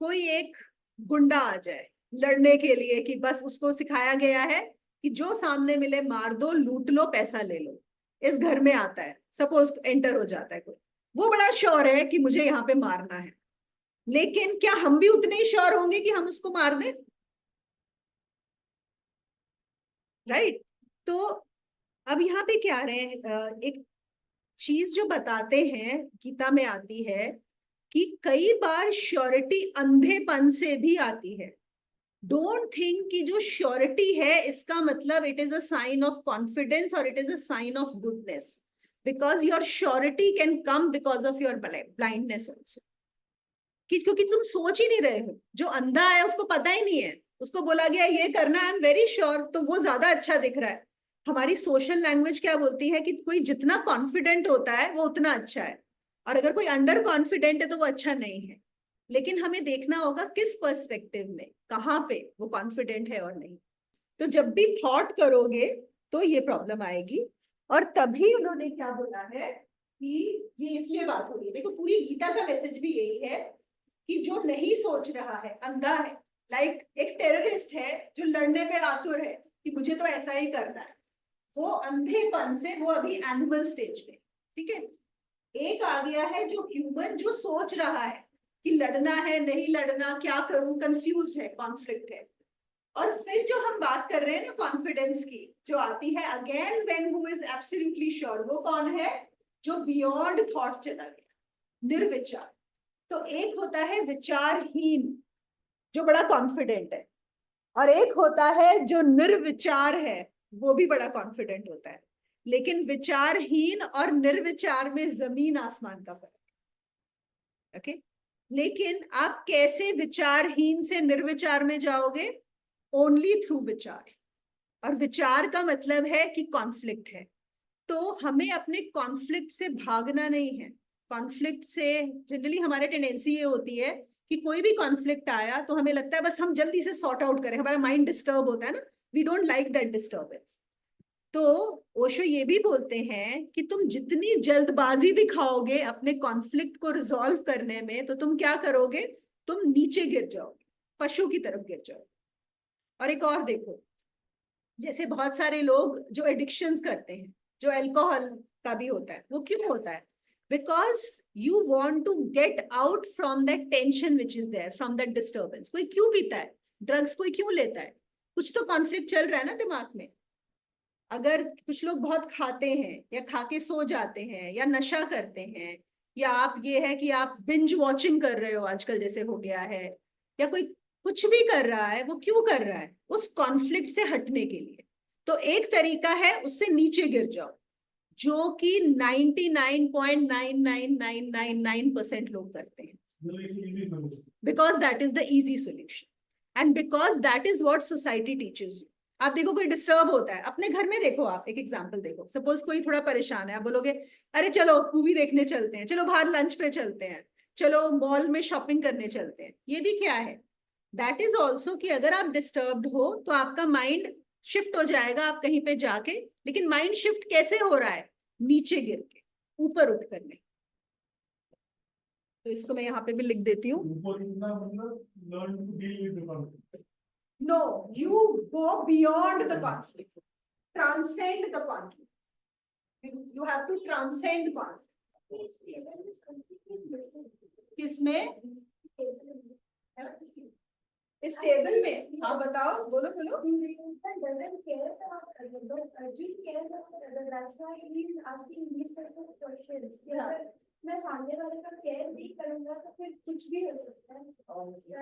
कोई एक गुंडा आ जाए लड़ने के लिए कि बस उसको सिखाया गया है कि जो सामने मिले मार दो, लूट लो, पैसा ले लो। इस घर में आता है, सपोज एंटर हो जाता है कोई, वो बड़ा श्योर है कि मुझे यहाँ पे मारना है, लेकिन क्या हम भी उतने ही श्योर होंगे कि हम उसको मार दें? राइट? तो अब यहाँ पे क्या रहे हैं, एक चीज जो बताते हैं, गीता में आती है कि कई बार श्योरिटी अंधेपन से भी आती है। डोंट थिंक कि जो श्योरिटी है इसका मतलब it is a sign of confidence और it is a sign of goodness, because your surety can come because of your blindness also. क्योंकि तुम सोच ही नहीं रहे हो। जो अंधा है उसको पता ही नहीं है, उसको बोला गया ये करना, आई एम वेरी श्योर, तो वो ज्यादा अच्छा दिख रहा है। हमारी सोशल लैंग्वेज क्या बोलती है कि कोई जितना कॉन्फिडेंट होता है वो उतना अच्छा है, और अगर कोई अंडर कॉन्फिडेंट है तो वो अच्छा नहीं है। लेकिन हमें देखना होगा किस पर्सपेक्टिव में, कहाँ पे वो कॉन्फिडेंट है और नहीं। तो जब भी थॉट करोगे तो ये प्रॉब्लम आएगी। और तभी उन्होंने क्या बोला है कि ये इसलिए बात हो रही है, देखो पूरी गीता का मैसेज भी यही है कि जो नहीं सोच रहा है, अंधा है, लाइक एक टेररिस्ट है जो लड़ने पे आतुर है कि मुझे तो ऐसा ही करना है, वो अंधेपन से, वो अभी एनिमल स्टेज पे, ठीक है। एक आ गया है जो ह्यूमन, जो सोच रहा है कि लड़ना है, नहीं लड़ना, क्या करूं, कंफ्यूज है, कॉन्फ्लिक्ट है। और फिर जो हम बात कर रहे हैं ना कॉन्फिडेंस की, जो आती है again when who is absolutely sure, वो कौन है? जो बियॉन्ड थॉट चला गया, निर्विचार। तो एक होता है विचारहीन जो बड़ा कॉन्फिडेंट है, और एक होता है जो निर्विचार है, वो भी बड़ा कॉन्फिडेंट होता है। लेकिन विचारहीन और निर्विचार में जमीन आसमान का फर्क है। ओके, लेकिन आप कैसे विचारहीन से निर्विचार में जाओगे? ओनली थ्रू विचार। और विचार का मतलब है कि कॉन्फ्लिक्ट है। तो हमें अपने कॉन्फ्लिक्ट से भागना नहीं है। कॉन्फ्लिक्ट से जनरली हमारे टेंडेंसी ये होती है कि कोई भी कॉन्फ्लिक्ट आया तो हमें लगता है बस हम जल्दी से सॉर्ट आउट करें, हमारा माइंड डिस्टर्ब होता है ना, we don't like that disturbance. तो ओशो ये भी बोलते हैं कि तुम जितनी जल्दबाजी दिखाओगे अपने कॉन्फ्लिक्ट को रिजॉल्व करने में, तो तुम क्या करोगे? तुम नीचे गिर जाओगे, पशु की तरफ गिर जाओगे। और एक और देखो, जैसे बहुत सारे लोग जो एडिक्शंस करते हैं, जो अल्कोहल का भी होता है, वो क्यों होता है? Because you want to get out from that tension which is there, from that disturbance. कोई क्यों पीता है ड्रग्स, कोई क्यों लेता है? कुछ तो कॉन्फ्लिक्ट चल रहा है ना दिमाग में। अगर कुछ लोग बहुत खाते हैं या खा के सो जाते हैं या नशा करते हैं, या आप ये है कि आप बिंज वॉचिंग कर रहे हो आजकल जैसे हो गया है, या कोई कुछ भी कर रहा है, वो क्यों कर रहा है? उस कॉन्फ्लिक्ट से हटने के लिए। तो एक तरीका है उससे नीचे गिर जाओ, जो कि 99.99999% लोग करते हैं, because that is the easy solution and because that is what society teaches you. आप देखो कोई डिस्टर्ब होता है अपने घर में, देखो आप एक एग्जांपल देखो, सपोज कोई थोड़ा परेशान है, आप बोलोगे अरे चलो मूवी देखने चलते हैं, चलो बाहर लंच पे चलते हैं, चलो मॉल में शॉपिंग करने चलते हैं। ये भी क्या है? दैट इज ऑल्सो कि अगर आप डिस्टर्ब्ड हो तो आपका माइंड शिफ्ट हो जाएगा आप कहीं पे जाके। लेकिन माइंड शिफ्ट कैसे हो रहा है? नीचे गिर के, ऊपर उठ कर नहीं। तो इसको मैं यहाँ पे भी लिख देती हूँ। ऊपर उठना मतलब learn to deal with the conflict. No, you go beyond the conflict. Transcend the conflict. You have to transcend conflict. किसमें? इस टेबल में? हाँ बताओ, बोलो बोलो. doesn't care about others, but Arjun cares about others. That's why he is asking these type of questions. अगर मैं सामने वाले का केयर नहीं करूंगा तो फिर कुछ भी हो सकता है.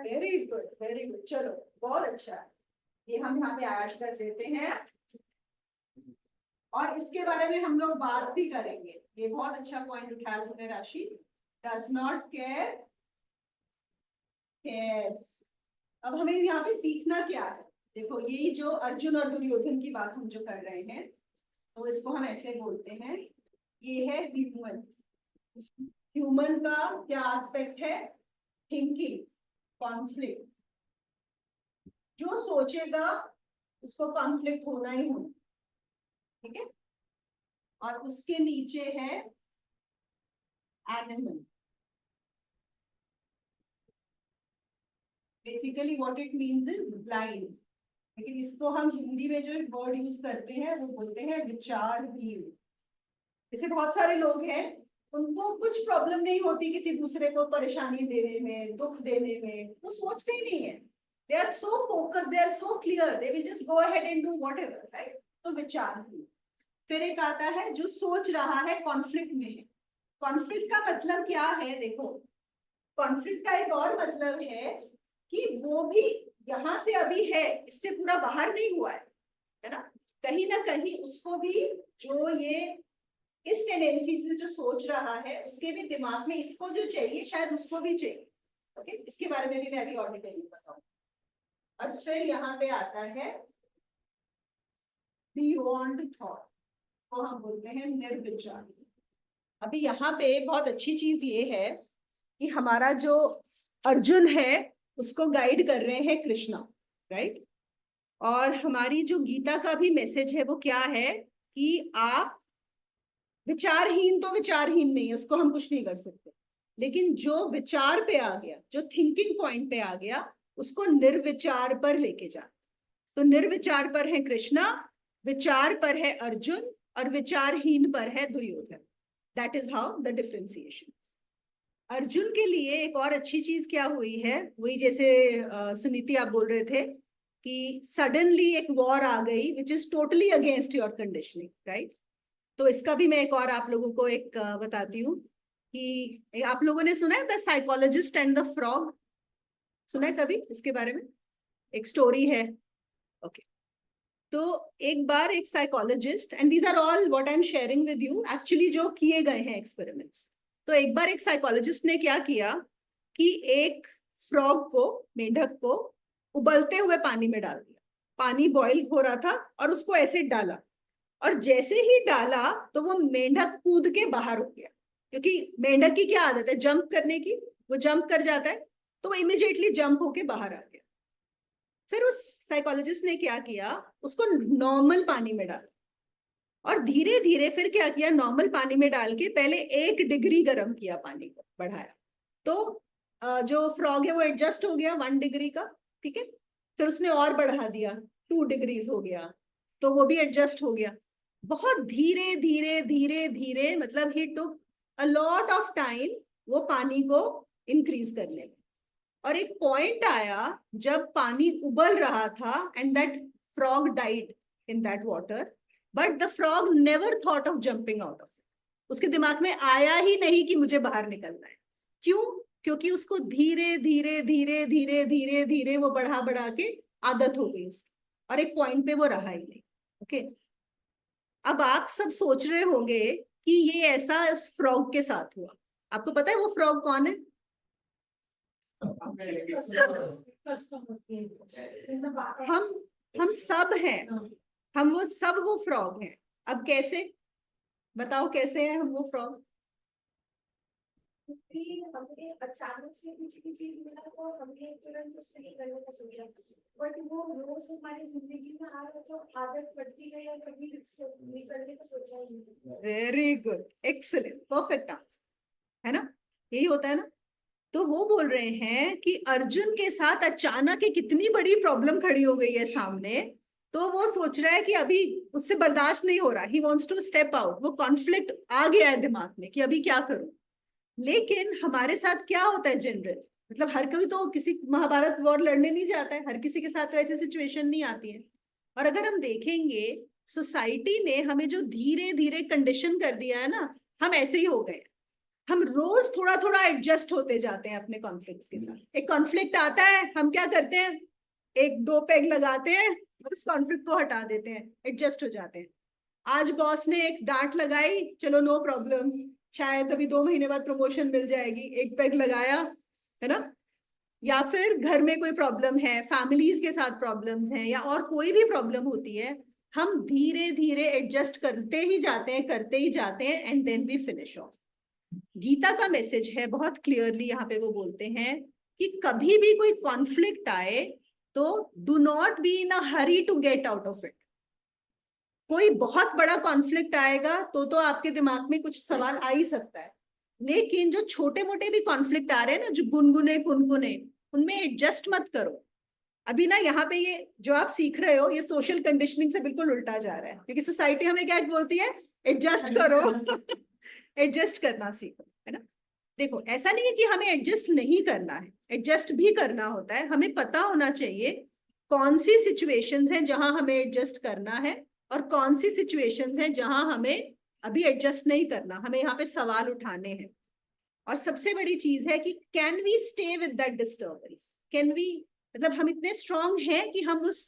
Very good, very good. चलो, बहुत अच्छा है. ये हम यहाँ पे ऐड कर देते हैं और इसके बारे में हम लोग बात भी करेंगे. ये बहुत अच्छा पॉइंट उठाया तुमने राशि. Does not care, cares. अब हमें यहाँ पे सीखना क्या है? देखो, यही जो अर्जुन और दुर्योधन की बात हम जो कर रहे हैं, तो इसको हम ऐसे बोलते हैं, ये है ह्यूमन. ह्यूमन का क्या एस्पेक्ट है? Thinking, conflict. जो सोचेगा उसको कॉन्फ्लिक्ट होना ही होना. ठीक है. और उसके नीचे है animal. Basically what it means is blind. लेकिन इसको हम हिंदी में जो वर्ड यूज करते हैं वो बोलते हैं विचारहीन. जैसे बहुत सारे लोग हैं, उनको कुछ प्रॉब्लम नहीं होती किसी दूसरे को परेशानी देने में, दुख देने में. वो सोचते ही नहीं है. They are so focused, they are so clear, they will just go ahead and do whatever. Right. तो विचारहीन. फिर एक आता है जो सोच रहा है कॉन्फ्लिक्ट में है. कॉन्फ्लिक्ट का मतलब क्या है? देखो, कॉन्फ्लिक्ट का एक और मतलब है कि वो भी यहाँ से अभी है, इससे पूरा बाहर नहीं हुआ है ना. कहीं ना कहीं उसको भी जो ये इस टेंडेंसी से जो सोच रहा है, उसके भी दिमाग में इसको जो चाहिए शायद उसको भी चाहिए. ओके. इसके बारे में भी मैं अभी और डिटेल बताऊंगी. और फिर यहाँ पे आता है बियॉन्ड थॉट, को हम बोलते हैं निर्विचार. अभी यहाँ पे बहुत अच्छी चीज ये है कि हमारा जो अर्जुन है उसको गाइड कर रहे हैं कृष्णा. राइट. और हमारी जो गीता का भी मैसेज है वो क्या है कि आप विचारहीन, तो विचारहीन नहीं है, उसको हम कुछ नहीं कर सकते. लेकिन जो विचार पे आ गया, जो थिंकिंग पॉइंट पे आ गया, उसको निर्विचार पर लेके जा. तो निर्विचार पर है कृष्णा, विचार पर है अर्जुन, और विचारहीन पर है Duryodhan. That is how the differentiation. Arjun के लिए एक और अच्छी चीज क्या हुई है, वही जैसे सुनीति आप बोल रहे थे कि सडनली एक वॉर आ गई which is totally against your conditioning. Right. तो इसका भी मैं एक और आप लोगों को एक बताती हूँ कि आप लोगों ने सुना है the psychologist and the frog? सुना है कभी इसके बारे में? एक स्टोरी है. ओके. तो एक बार एक psychologist, and these are all what I am sharing with you, actually जो किए गए हैं एक्सपेरिमेंट्स. तो एक बार एक साइकोलॉजिस्ट ने क्या किया कि एक फ्रॉग को, मेंढक को उबलते हुए पानी में डाल दिया. पानी बॉईल हो रहा था और उसको ऐसे डाला, और जैसे ही डाला तो वो मेंढक कूद के बाहर हो गया. क्योंकि मेंढक की क्या आदत है? जंप करने की. वो जंप कर जाता है तो वो इमिडिएटली जंप होके बाहर आ गया. फिर उस साइकोलॉजिस्ट ने क्या किया, उसको नॉर्मल पानी में डाला, और धीरे धीरे फिर क्या किया, नॉर्मल पानी में डाल के पहले 1 डिग्री गर्म किया, पानी को बढ़ाया. तो जो फ्रॉग है वो एडजस्ट हो गया 1 डिग्री का. ठीक है. फिर उसने और बढ़ा दिया, 2 डिग्रीज हो गया, तो वो भी एडजस्ट हो गया. बहुत धीरे धीरे धीरे धीरे, मतलब ही टुक अ लॉट ऑफ टाइम वो पानी को इंक्रीज करने में. और एक पॉइंट आया जब पानी उबल रहा था and that frog died in that water, but the frog never thought of jumping out of it. उसके दिमाग में आया ही नहीं कि मुझे बाहर निकलना है. क्यों? क्योंकि उसको धीरे धीरे धीरे धीरे धीरे धीरे वो बढ़ा बढ़ा के आदत हो गई उसकी, और एक पॉइंट पे वो रहा ही नहीं. ओके. अब आप सब सोच रहे होंगे कि ये ऐसा इस फ्रॉग के साथ हुआ. आपको पता है वो फ्रॉग कौन है? हम सब हैं. हम वो सब वो फ्रॉग हैं. अब कैसे? बताओ कैसे हैं हम वो फ्रॉग? हमें अचानक से कुछ भी चीज मिला तो हमने तुरंत उससे निकलने का सोचा, बट वो रोज हमारी जिंदगी में आ रहा तो आदत पड़ती गई और कभी निकलने का सोचा ही नहीं. Very good, excellent, perfect answer. है ना? यही होता है ना. तो वो बोल रहे हैं कि अर्जुन के साथ अचानक एक इतनी बड़ी प्रॉब्लम खड़ी हो गई है सामने, तो वो सोच रहा है कि अभी उससे बर्दाश्त नहीं हो रहा, he wants to step out, वो कॉन्फ्लिक्ट आ गया है दिमाग में कि अभी क्या करूं। लेकिन हमारे साथ क्या होता है जनरल, मतलब हर कोई तो किसी महाभारत वॉर लड़ने नहीं जाता है, हर किसी के साथ तो ऐसी सिचुएशन नहीं आती है। और अगर हम देखेंगे सोसाइटी ने हमें जो धीरे धीरे कंडीशन कर दिया है ना, हम ऐसे ही हो गए। हम रोज थोड़ा थोड़ा एडजस्ट होते जाते हैं अपने कॉन्फ्लिक्ट्स के साथ। एक कॉन्फ्लिक्ट आता है, हम क्या करते हैं, एक दो पेग लगाते हैं और उस कॉन्फ्लिक्ट को हटा देते हैं, एडजस्ट हो जाते हैं। आज बॉस ने एक डांट लगाई, चलो नो प्रॉब्लम, शायद अभी 2 महीने बाद प्रमोशन मिल जाएगी, एक पेग लगाया, है ना। या फिर घर में कोई प्रॉब्लम है, फैमिलीज के साथ प्रॉब्लम्स हैं, या और कोई भी प्रॉब्लम होती है, हम धीरे धीरे एडजस्ट करते ही जाते हैं, करते ही जाते हैं, and then we finish off. Gita का मैसेज है बहुत क्लियरली, यहाँ पे वो बोलते हैं कि कभी भी कोई कॉन्फ्लिक्ट आए तो do not be in a hurry to get out of it. कोई बहुत बड़ा कॉन्फ्लिक्ट आएगा तो आपके दिमाग में कुछ सवाल आ ही सकता है, लेकिन जो छोटे मोटे भी कॉन्फ्लिक्ट आ रहे हैं ना, जो गुनगुने कुनकुने, उनमें एडजस्ट मत करो। अभी ना यहाँ पे ये जो आप सीख रहे हो, ये सोशल कंडीशनिंग से बिल्कुल उल्टा जा रहा है, क्योंकि सोसाइटी हमें क्या बोलती है, एडजस्ट करो, एडजस्ट करना सीखो, है ना। देखो ऐसा नहीं है कि हमें एडजस्ट नहीं करना है, एडजस्ट भी करना होता है। हमें पता होना चाहिए कौन सी सिचुएशंस हैं जहां हमें एडजस्ट करना है और कौन सी सिचुएशंस हैं जहां हमें अभी एडजस्ट नहीं करना, हमें यहाँ पे सवाल उठाने हैं। और सबसे बड़ी चीज है कि can we stay with that disturbance, can we, मतलब हम इतने स्ट्रांग हैं कि हम उस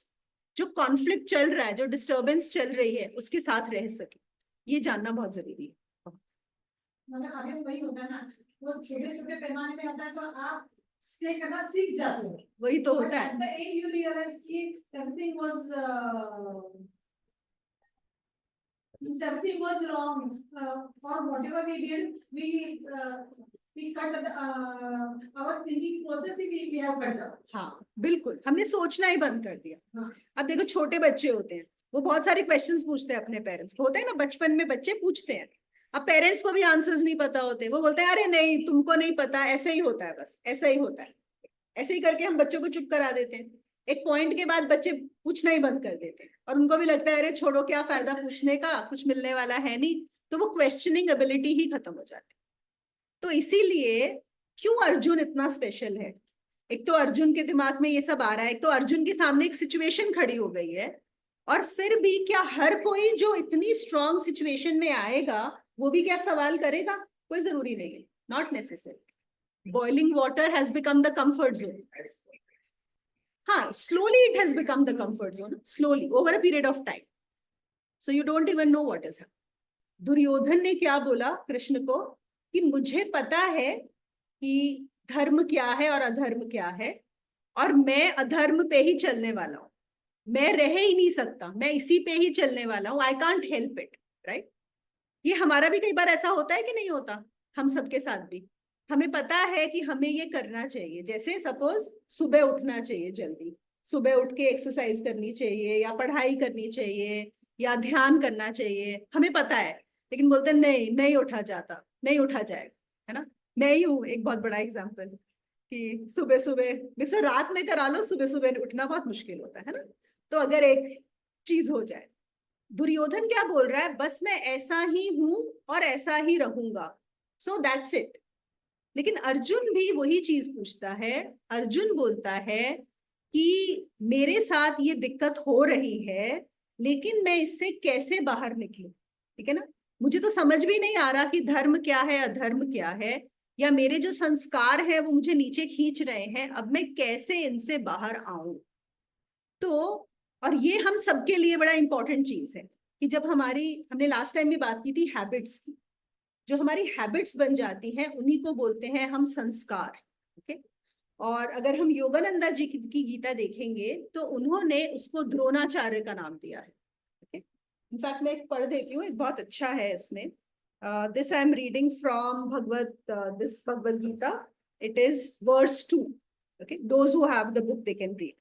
जो कॉन्फ्लिक्ट चल रहा है, जो डिस्टर्बेंस चल रही है, उसके साथ रह सके। ये जानना बहुत जरूरी है। मतलब आगे वही होता है ना, वो छोटे छोटे पैमाने में आता है तो आप स्टे करना सीख जाते हो। वही तो होता है। At the end you realize कि everything was wrong, or whatever we did, we cut our thinking process he we have cut down। हाँ बिल्कुल, हमने सोचना ही बंद कर दिया। हाँ। अब देखो छोटे बच्चे होते हैं, वो बहुत सारे क्वेश्चंस पूछते हैं अपने पेरेंट्स को, होता है ना, बचपन में बच्चे पूछते हैं। अब पेरेंट्स को भी आंसर्स नहीं पता होते, वो बोलते हैं अरे नहीं तुमको नहीं पता, ऐसे ही होता है, बस ऐसा ही होता है। ऐसे ही करके हम बच्चों को चुप करा देते हैं। एक पॉइंट के बाद बच्चे पूछना ही बंद कर देते हैं, और उनको भी लगता है अरे छोड़ो क्या फायदा पूछने का, कुछ मिलने वाला है नहीं, तो वो क्वेश्चनिंग एबिलिटी ही खत्म हो जाती है। तो इसीलिए क्यों अर्जुन इतना स्पेशल है, एक तो अर्जुन के दिमाग में ये सब आ रहा है, एक तो अर्जुन के सामने एक सिचुएशन खड़ी हो गई है, और फिर भी क्या हर कोई जो इतनी स्ट्रॉन्ग सिचुएशन में आएगा वो भी क्या सवाल करेगा, कोई जरूरी नहीं है, not necessary. Boiling water has become the comfort zone. हाँ, slowly it has become the comfort zone, slowly over a period of time, so you don't even know what is happening। Duryodhan ने क्या बोला कृष्ण को कि मुझे पता है कि धर्म क्या है और अधर्म क्या है, और मैं अधर्म पे ही चलने वाला हूं, मैं रह ही नहीं सकता, मैं इसी पे ही चलने वाला हूं, I can't help it, right. ये हमारा भी कई बार ऐसा होता है कि नहीं होता, हम सबके साथ भी हमें पता है कि हमें ये करना चाहिए, जैसे सपोज सुबह उठना चाहिए जल्दी, सुबह उठ के एक्सरसाइज करनी चाहिए, या पढ़ाई करनी चाहिए, या ध्यान करना चाहिए, हमें पता है, लेकिन बोलते नहीं नहीं उठा जाता, नहीं उठा जाएगा, है ना। मैं ही हूँ एक बहुत बड़ा एग्जाम्पल कि सुबह सुबह जैसे रात में करा लो, सुबह सुबह उठना बहुत मुश्किल होता है ना। तो अगर एक चीज हो जाए, दुर्योधन क्या बोल रहा है, बस मैं ऐसा ही हूं और ऐसा ही रहूंगा, सो दैट्स इट। लेकिन अर्जुन भी वही चीज पूछता है, अर्जुन बोलता है कि मेरे साथ ये दिक्कत हो रही है, लेकिन मैं इससे कैसे बाहर निकलूं, ठीक है ना। मुझे तो समझ भी नहीं आ रहा कि धर्म क्या है अधर्म क्या है, या मेरे जो संस्कार है वो मुझे नीचे खींच रहे हैं, अब मैं कैसे इनसे बाहर आऊं। तो और ये हम सबके लिए बड़ा इंपॉर्टेंट चीज है कि जब हमने लास्ट टाइम भी बात की थी हैबिट्स की, जो हमारी हैबिट्स बन जाती हैं उन्हीं को बोलते हैं हम संस्कार, ओके। और अगर हम योगानंदा जी की गीता देखेंगे तो उन्होंने उसको द्रोणाचार्य का नाम दिया है, ओके। इनफैक्ट मैं एक पढ़ देती हूँ, एक बहुत अच्छा है इसमें, this I am reading from this Bhagavad Gita, it is verse 2, okay, those who have the book they can read।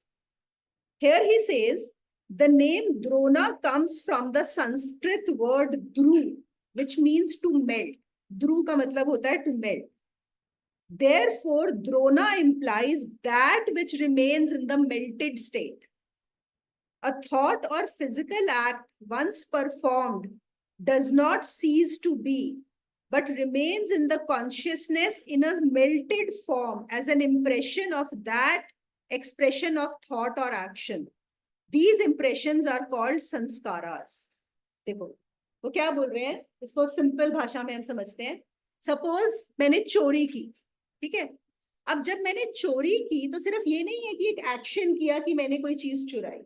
Here he says the name Drona comes from the Sanskrit word dhru which means to melt। ध्रुव का मतलब होता है to melt। Therefore, Drona implies that which remains in the melted state. A thought or physical act once performed does not cease to be, but remains in the consciousness in a melted form as an impression of that expression of thought or action. These impressions are called sanskaras. देखो वो क्या बोल रहे हैं, इसको simple भाषा में हम समझते हैं. सपोज मैंने चोरी की, ठीक है. अब जब मैंने चोरी की तो सिर्फ ये नहीं है कि एक एक्शन किया कि मैंने कोई चीज चुराई.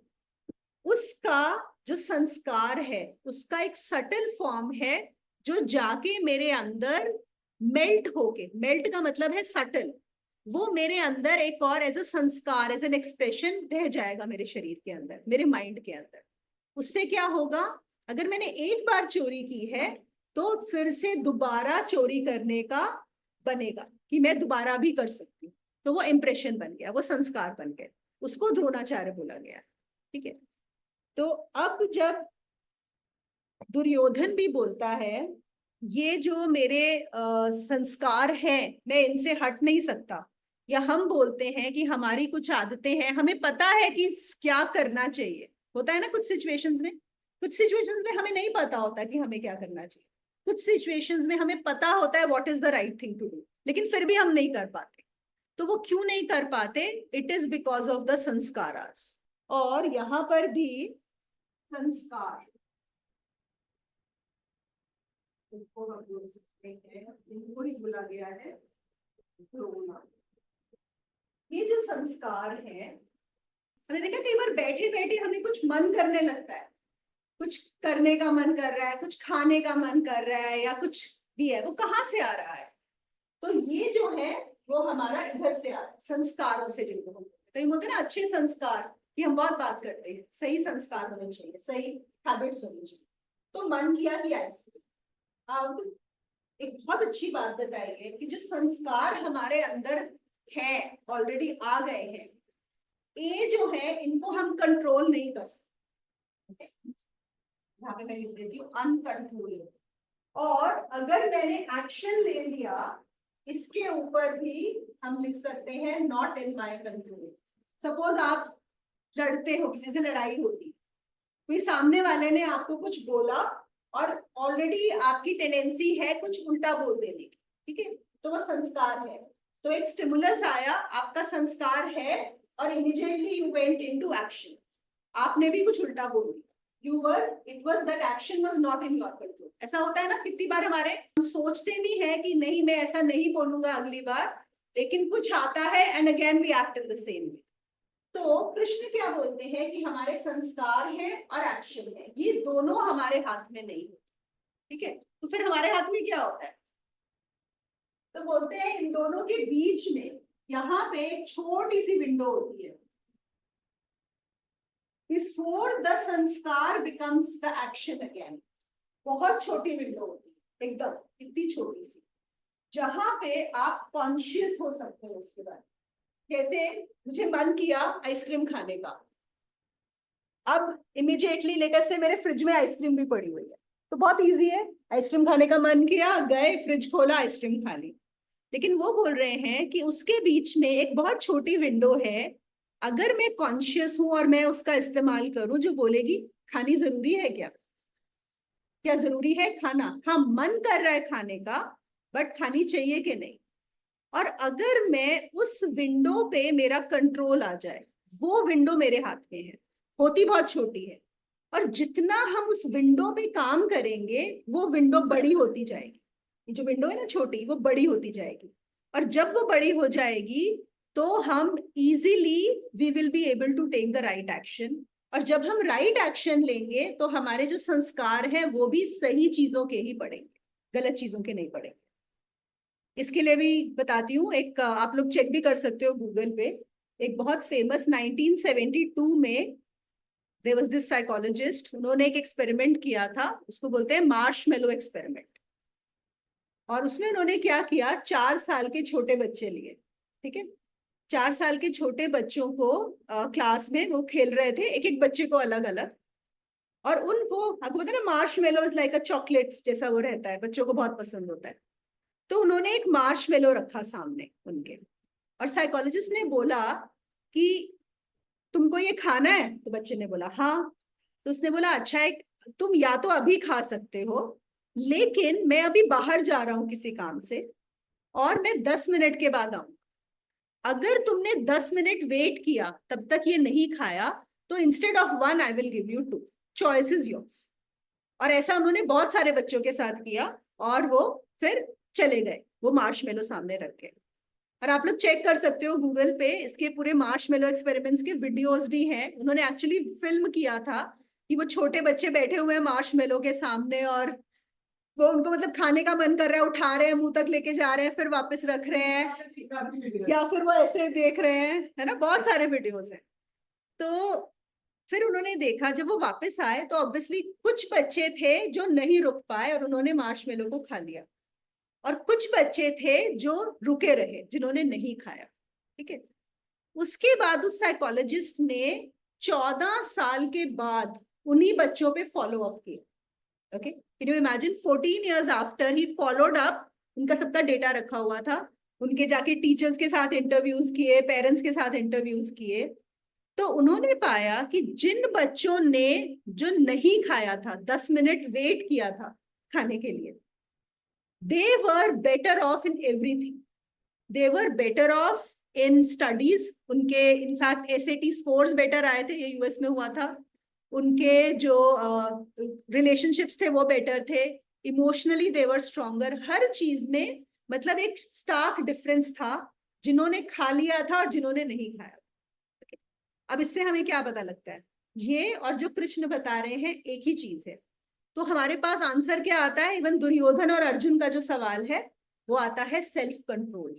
उसका जो संस्कार है उसका एक सटल फॉर्म है जो जाके मेरे अंदर मेल्ट होके, मेल्ट का मतलब है सटल, वो मेरे अंदर एक और एज अ संस्कार, एज एन एक्सप्रेशन रह जाएगा मेरे शरीर के अंदर, मेरे माइंड के अंदर. उससे क्या होगा, अगर मैंने एक बार चोरी की है तो फिर से दोबारा चोरी करने का बनेगा कि मैं दोबारा भी कर सकती हूँ. तो वो इंप्रेशन बन गया, वो संस्कार बन गया, उसको द्रोणाचार्य बोला गया. ठीक है. तो अब जब दुर्योधन भी बोलता है ये जो मेरे संस्कार हैं मैं इनसे हट नहीं सकता, या हम बोलते हैं कि हमारी कुछ आदतें हैं, हमें पता है कि क्या करना चाहिए. होता है ना कुछ सिचुएशंस में, कुछ सिचुएशंस में हमें नहीं पता होता कि हमें क्या करना चाहिए. कुछ सिचुएशंस में हमें पता होता है what is the right thing to do, लेकिन फिर भी हम नहीं कर पाते. तो वो क्यों नहीं कर पाते? It is because of the sanskaras. और यहाँ पर भी संस्कार इनको हम बोल सकते हैं, इनको ही बोला गया है द्रोणा. ये जो संस्कार है, हमने देखा कई बार बैठे बैठे हमें कुछ मन करने लगता है, कुछ करने का मन कर रहा है, कुछ खाने का मन कर रहा है, या कुछ भी है, वो कहाँ से आ रहा है? तो ये जो है वो हमारा इधर से आ रहा है, संस्कारों से, जिनको हम तो ये होते हैं ना अच्छे संस्कार की हम बहुत बात करते हैं, सही संस्कार होने चाहिए, सही हैबिट्स होनी चाहिए. तो मन किया कि आइसक्रीम. अब एक बहुत अच्छी बात बताई है कि जो संस्कार हमारे अंदर है, ऑलरेडी आ गए हैं, ये जो है इनको हम कंट्रोल नहीं कर सकते. यहाँ पे मैं लिख देती हूँ अनकंट्रोलेबल. और अगर मैंने एक्शन ले लिया इसके ऊपर भी हम लिख सकते हैं not in my control. Suppose आप लड़ते हो, किसी से लड़ाई होती, कोई सामने वाले ने आपको कुछ बोला और ऑलरेडी आपकी टेंडेंसी है कुछ उल्टा बोल देने की, ठीक है, तो वो संस्कार है. तो एक स्टिमुलस आया, आपका संस्कार है, और immediately you went into action. आपने भी कुछ उल्टा बोल दिया, you were, it was that action was not in your control. ऐसा होता है ना कितनी बार हमारे, हम सोचते भी हैं कि नहीं मैं ऐसा नहीं बोलूंगा अगली बार, लेकिन कुछ आता है and again we act in the same way. तो कृष्ण क्या बोलते हैं कि हमारे संस्कार है और एक्शन है, ये दोनों हमारे हाथ में नहीं होते. ठीक है. तो फिर हमारे हाथ में क्या होता है? तो बोलते हैं इन दोनों के बीच में यहाँ पे एक छोटी सी विंडो होती है. Before the संस्कार becomes the action again. बहुत छोटी विंडो होती है, एकदम इतनी छोटी सी, जहां पे आप कॉन्शियस हो सकते हो उसके बाद. जैसे मुझे मन किया आइसक्रीम खाने का, अब इमीडिएटली लेकर से मेरे फ्रिज में आइसक्रीम भी पड़ी हुई है, तो बहुत इजी है, आइसक्रीम खाने का मन किया, गए फ्रिज खोला, आइसक्रीम खा ली. लेकिन वो बोल रहे हैं कि उसके बीच में एक बहुत छोटी विंडो है, अगर मैं कॉन्शियस हूं और मैं उसका इस्तेमाल करूं, जो बोलेगी खानी जरूरी है क्या, क्या जरूरी है खाना? हाँ मन कर रहा है खाने का, बट खानी चाहिए कि नहीं. और अगर मैं उस विंडो पे मेरा कंट्रोल आ जाए, वो विंडो मेरे हाथ में है, होती बहुत छोटी है, और जितना हम उस विंडो पे काम करेंगे वो विंडो बड़ी होती जाएगी. ये जो विंडो है ना छोटी, वो बड़ी होती जाएगी, और जब वो बड़ी हो जाएगी तो हम easily we will be able to take the right action. और जब हम राइट एक्शन लेंगे तो हमारे जो संस्कार हैं वो भी सही चीजों के ही पड़ेंगे, गलत चीजों के नहीं पड़ेंगे. इसके लिए भी बताती हूँ, एक आप लोग चेक भी कर सकते हो गूगल पे, एक बहुत फेमस 1972 में देयर वाज दिस साइकोलॉजिस्ट, उन्होंने एक एक्सपेरिमेंट किया था, उसको बोलते हैं मार्शमेलो एक्सपेरिमेंट. और उसमें उन्होंने क्या किया, 4 साल के छोटे बच्चे लिए, ठीक है, 4 साल के छोटे बच्चों को क्लास में वो खेल रहे थे, एक एक बच्चे को अलग अलग, और उनको आपको पता है ना marshmallow is like a chocolate जैसा वो रहता है, बच्चों को बहुत पसंद होता है. तो उन्होंने एक मार्शमेलो रखा सामने उनके, और साइकोलॉजिस्ट ने बोला कि तुमको ये खाना है? तो बच्चे ने बोला हाँ। तो उसने बोला अच्छा, एक तुम या तो अभी खा सकते हो, लेकिन मैं अभी बाहर जा रहा हूं किसी काम से और मैं 10 मिनट के बाद आऊंगा। अगर तुमने 10 मिनट वेट किया तब तक ये नहीं खाया, तो instead of 1 I will give you 2, choice is yours. और ऐसा उन्होंने बहुत सारे बच्चों के साथ किया, और वो फिर चले गए वो मार्शमेलो सामने रख के। और आप लोग चेक कर सकते हो गूगल पे, इसके पूरे मार्शमेलो एक्सपेरिमेंट्स के वीडियोस भी हैं। उन्होंने एक्चुअली फिल्म किया था कि वो छोटे बच्चे बैठे हुए हैं मार्शमेलो के सामने, और वो उनको मतलब खाने का मन कर रहा है, उठा रहे हैं, मुंह तक लेके जा रहे हैं, फिर वापस रख रहे हैं, या फिर वो ऐसे देख रहे हैं, है ना, बहुत सारे वीडियोस हैं। तो फिर उन्होंने देखा, जब वो वापस आए तो ऑब्वियसली कुछ बच्चे थे जो नहीं रुक पाए और उन्होंने मार्शमेलो को खा लिया, और कुछ बच्चे थे जो रुके रहे, जिन्होंने नहीं खाया। ठीक है। उसके बाद उस साइकोलॉजिस्ट ने 14 साल के बाद उन्हीं बच्चों पे फॉलो अप किया। Okay, can you imagine, 14 years after he followed up, उनका सबका डेटा रखा हुआ था, उनके जाके टीचर्स के साथ इंटरव्यूज किए, पेरेंट्स के साथ इंटरव्यूज किए। तो उन्होंने पाया कि जिन बच्चों ने जो नहीं खाया था, 10 मिनट वेट किया था खाने के लिए, they were better off in everything. They were better off in studies. उनके इनफैक्ट SAT स्कोर्स बेटर आए थे, ये यूएस में हुआ था। उनके जो रिलेशनशिप्स थे वो बेटर थे, इमोशनली दे वर स्ट्रॉन्गर, हर चीज में मतलब एक स्टार्क डिफरेंस था, जिन्होंने खा लिया था और जिन्होंने नहीं खाया। अब इससे हमें क्या पता लगता है? ये और जो कृष्ण बता रहे हैं एक ही चीज है। तो हमारे पास आंसर क्या आता है? इवन दुर्योधन और अर्जुन का जो सवाल है वो आता है सेल्फ कंट्रोल।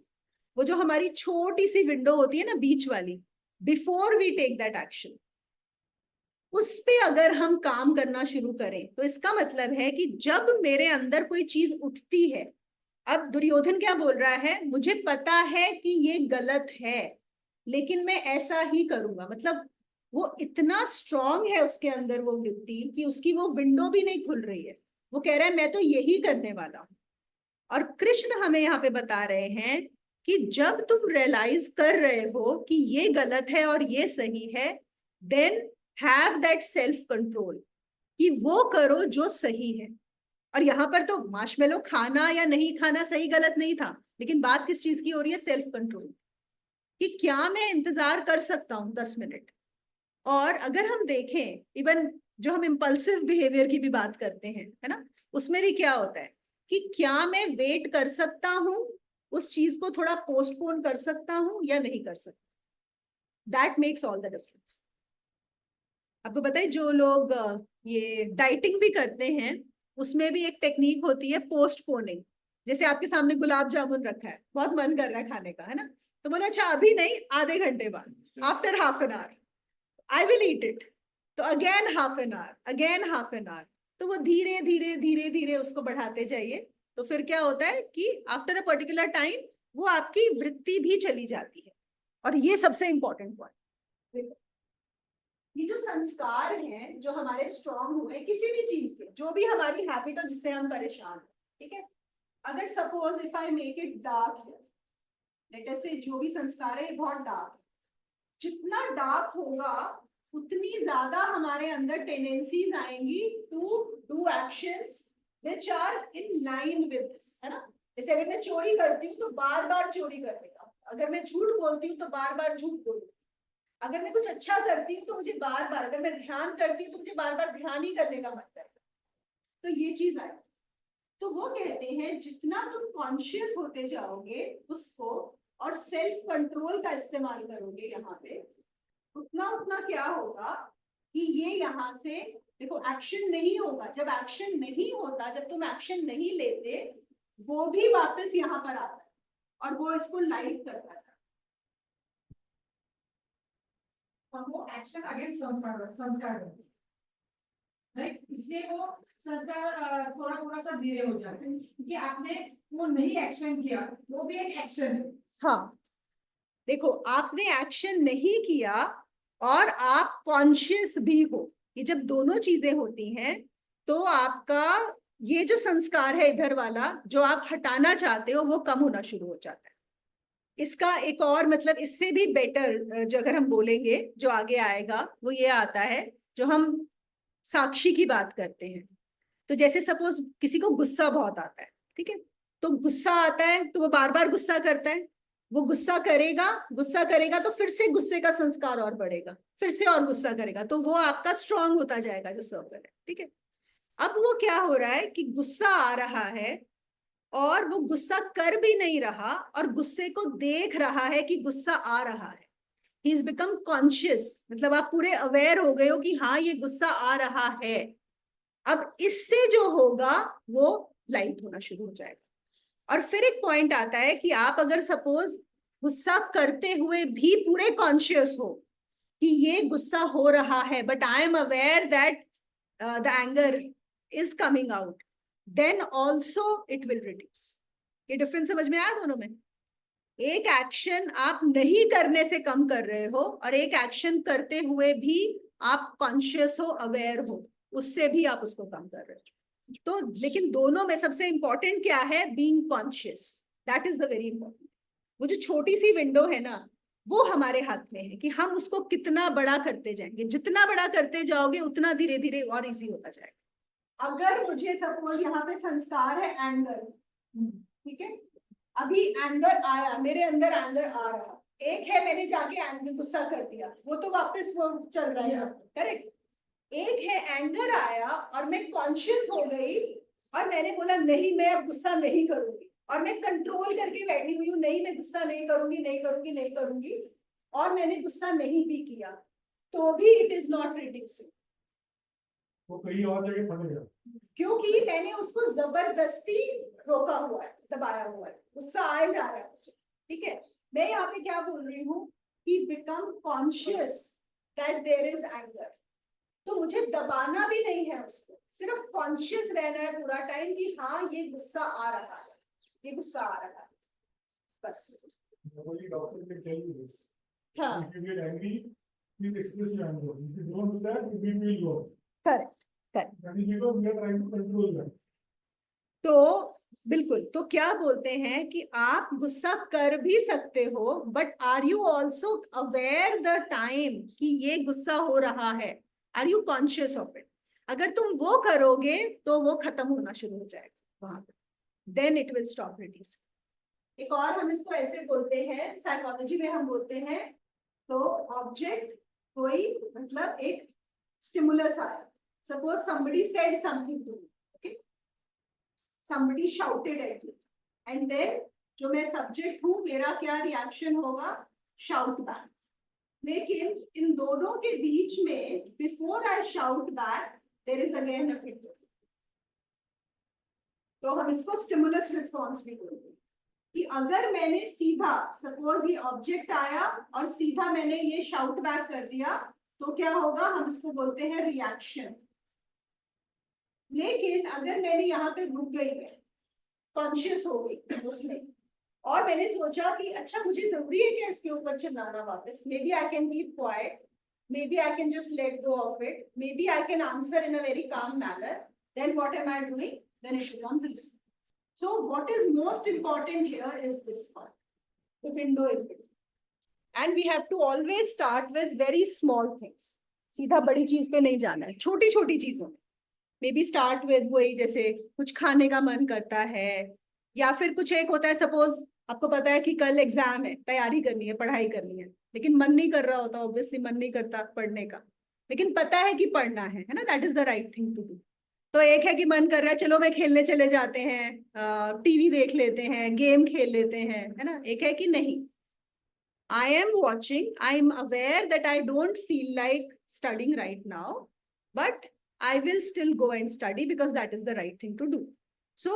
वो जो हमारी छोटी सी विंडो होती है ना, बीच वाली, before we take that action, उस पे अगर हम काम करना शुरू करें तो इसका मतलब है कि जब मेरे अंदर कोई चीज उठती है, अब दुर्योधन क्या बोल रहा है? मुझे पता है कि ये गलत है, लेकिन मैं ऐसा ही करूंगा। मतलब वो इतना स्ट्रांग है उसके अंदर वो वृत्ति कि उसकी वो विंडो भी नहीं खुल रही है। वो कह रहा है मैं तो यही करने वाला हूं। और कृष्ण हमें यहाँ पे बता रहे हैं कि जब तुम रियलाइज कर रहे हो कि ये गलत है और ये सही है, then have that self control, कि वो करो जो सही है। और यहाँ पर तो मार्शमेलो खाना या नहीं खाना सही गलत नहीं था, लेकिन बात किस चीज की हो रही है? सेल्फ कंट्रोल, कि क्या मैं इंतजार कर सकता हूँ 10 मिनट। और अगर हम देखें, इवन जो हम इम्पल्सिव बिहेवियर की भी बात करते हैं, है ना, उसमें भी क्या होता है कि क्या मैं वेट कर सकता हूं, उस चीज को थोड़ा पोस्टपोन कर सकता हूं या नहीं कर सकता। That makes all the difference. आपको पता है जो लोग ये डाइटिंग भी करते हैं, उसमें भी एक टेक्निक होती है पोस्टपोनिंग। जैसे आपके सामने गुलाब जामुन रखा है, बहुत मन कर रहा है खाने का, है ना, तो बोले अच्छा अभी नहीं, आधे घंटे बाद, after half an hour I will eat it. तो again half an hour, again half an hour, तो वो धीरे धीरे धीरे धीरे उसको बढ़ाते जाइए। तो फिर क्या होता है कि आफ्टर अ पर्टिकुलर टाइम वो आपकी वृत्ति भी चली जाती है। और ये सबसे इंपॉर्टेंट पॉइंट, ये जो संस्कार हैं जो हमारे स्ट्रांग हुए किसी भी चीज के, जो भी हमारी हैबिट हो जिससे हम परेशान हैं, ठीक है, अगर suppose if I make it dark, let us से जो भी संस्कार है ये बहुत डार्क है, जितना डार्क होगा उतनी ज्यादा हमारे अंदर टेंडेंसीज आएंगी to do actions which are in line with this, है ना। जैसे अगर मैं चोरी करती हूँ तो बार बार चोरी करने का, अगर मैं झूठ बोलती हूँ तो बार बार झूठ बोलूँ, अगर मैं कुछ अच्छा करती हूँ तो मुझे बार बार, अगर मैं ध्यान करती हूँ तो मुझे बार बार ध्यान ही करने का मन करेगा। तो ये चीज आएगी। तो वो कहते हैं जितना तुम कॉन्शियस होते जाओगे उसको और सेल्फ कंट्रोल का इस्तेमाल करोगे यहाँ पे, उतना उतना क्या होगा कि ये यहाँ से देखो एक्शन नहीं होगा। जब एक्शन नहीं होता, जब तुम एक्शन नहीं लेते, वो भी वापस यहाँ पर आता है और वो इसको लाइट करता है। वो एक्शन अगेंस्ट संस्कार राइट, इसलिए वो संस्कार थोड़ा थोड़ा सा धीरे हो जाते हैं, क्योंकि आपने वो नहीं एक्शन किया, वो भी एक एक्शन है। हाँ, देखो आपने एक्शन नहीं किया और आप कॉन्शियस भी हो, ये जब दोनों चीजें होती हैं तो आपका ये जो संस्कार है इधर वाला जो आप हटाना चाहते हो वो कम होना शुरू हो जाता है। इसका एक और मतलब इससे भी बेटर जो अगर हम बोलेंगे जो आगे आएगा वो ये आता है, जो हम साक्षी की बात करते हैं। तो जैसे सपोज किसी को गुस्सा बहुत आता है, ठीक है, तो गुस्सा आता है तो वो बार बार गुस्सा करता है, वो गुस्सा करेगा तो फिर से गुस्से का संस्कार और बढ़ेगा, फिर से और गुस्सा करेगा, तो वो आपका स्ट्रांग होता जाएगा जो सर्कल है, ठीक है। अब वो क्या हो रहा है कि गुस्सा आ रहा है और वो गुस्सा कर भी नहीं रहा और गुस्से को देख रहा है कि गुस्सा आ रहा है। ही इज बिकम कॉन्शियस, मतलब आप पूरे अवेयर हो गए हो कि हाँ ये गुस्सा आ रहा है। अब इससे जो होगा वो लाइट होना शुरू हो जाएगा। और फिर एक पॉइंट आता है कि आप अगर सपोज गुस्सा करते हुए भी पूरे कॉन्शियस हो कि ये गुस्सा हो रहा है, but I am aware that the anger is coming out, then also it will reduce. ये डिफरेंस समझ में आया दोनों में? एक एक्शन आप नहीं करने से कम कर रहे हो और एक एक्शन करते हुए भी आप कॉन्शियस हो, अवेयर हो, उससे भी आप उसको कम कर रहे हो। तो लेकिन दोनों में सबसे इंपॉर्टेंट क्या है? Being conscious, that is the very important. वो जो छोटी सी विंडो है ना, वो हमारे हाथ में है कि हम उसको कितना बड़ा करते जाएंगे। जितना बड़ा करते जाओगे उतना धीरे धीरे और इजी होता जाएगा। अगर मुझे सपोज यहाँ पे संस्कार है एंगर, ठीक है, अभी एंगर आया, मेरे अंदर एंगर आ रहा, एक है मैंने जाके एंगर गुस्सा कर दिया, वो तो वापस वो चल रहा है, करेक्ट। एक है एंगर आया और मैं कॉन्शियस हो गई और मैंने बोला नहीं मैं अब गुस्सा नहीं करूंगी, और मैं कंट्रोल करके बैठी हुई हूँ, नहीं मैं गुस्सा नहीं करूंगी, नहीं करूंगी, नहीं करूंगी, और मैंने गुस्सा नहीं भी किया, तो भी इट इज नॉट रिड्यूसिंग। वो कहीं और जगह फंसेगा, क्योंकि मैंने उसको जबरदस्ती रोका हुआ है, दबाया हुआ है, गुस्सा आए जा रहा है मुझे, ठीक है। मैं यहाँ पे क्या बोल रही हूँ कि become conscious that there is anger. तो मुझे दबाना भी नहीं है उसको, सिर्फ कॉन्शियस रहना है पूरा टाइम कि हाँ ये गुस्सा आ रहा है, ये गुस्सा आ रहा है, बस। Nobody doctor can tell you this. हाँ, If you get angry, please express your anger. If you don't do that, it will go. Correct correct. That is because we are trying to control that. तो बिल्कुल, तो क्या बोलते हैं कि आप गुस्सा कर भी सकते हो, but are you also aware the time कि ये गुस्सा हो रहा है? Are you conscious of it? अगर तुम वो करोगे तो वो खत्म होना शुरू हो जाएगा वहां पे, then it will stop reducing. एक और हम इसको ऐसे बोलते हैं, साइकोलॉजी में हम बोलते हैं, तो ऑब्जेक्ट कोई मतलब एक स्टिमुलस आया, suppose somebody said something to me, okay, somebody shouted at me, and then जो मैं सब्जेक्ट हूं मेरा क्या रिएक्शन होगा? Shout back. लेकिन इन दोनों के बीच में before I shout back there is again a filter, तो हम इसको स्टिमुलस रिस्पॉन्स भी बोलते हैं। कि अगर मैंने सीधा सपोज ये ऑब्जेक्ट आया और सीधा मैंने ये शाउट बैक कर दिया तो क्या होगा? हम इसको बोलते हैं रिएक्शन। लेकिन अगर मैंने यहाँ पे रुक गई, मैं कॉन्शियस हो गई उसमें, और मैंने सोचा कि अच्छा मुझे जरूरी है कि इसके ऊपर चिल्लाना वापस, maybe I can keep quiet, maybe I can just let go of it, maybe I can answer in a very calm manner, then what am I doing? Then it becomes. So what is most important here is this part, the window in between. And we have to always start with very small things. सीधा बड़ी चीज पे नहीं जाना है, छोटी छोटी चीजों में। Maybe start with वही, जैसे कुछ खाने का मन करता है, या फिर कुछ एक होता है, सपोज आपको पता है कि कल एग्जाम है, तैयारी करनी है, पढ़ाई करनी है, लेकिन मन नहीं कर रहा होता, ऑब्वियसली मन नहीं करता पढ़ने का, लेकिन पता है कि पढ़ना है ना, that is the right thing to do. तो एक है कि मन कर रहा है चलो मैं खेलने चले जाते हैं, टीवी देख लेते हैं, गेम खेल लेते हैं, है ना। एक है कि नहीं, I am watching, I am aware that I don't feel like studying right now, but I will still go and study because that is the right thing to do. So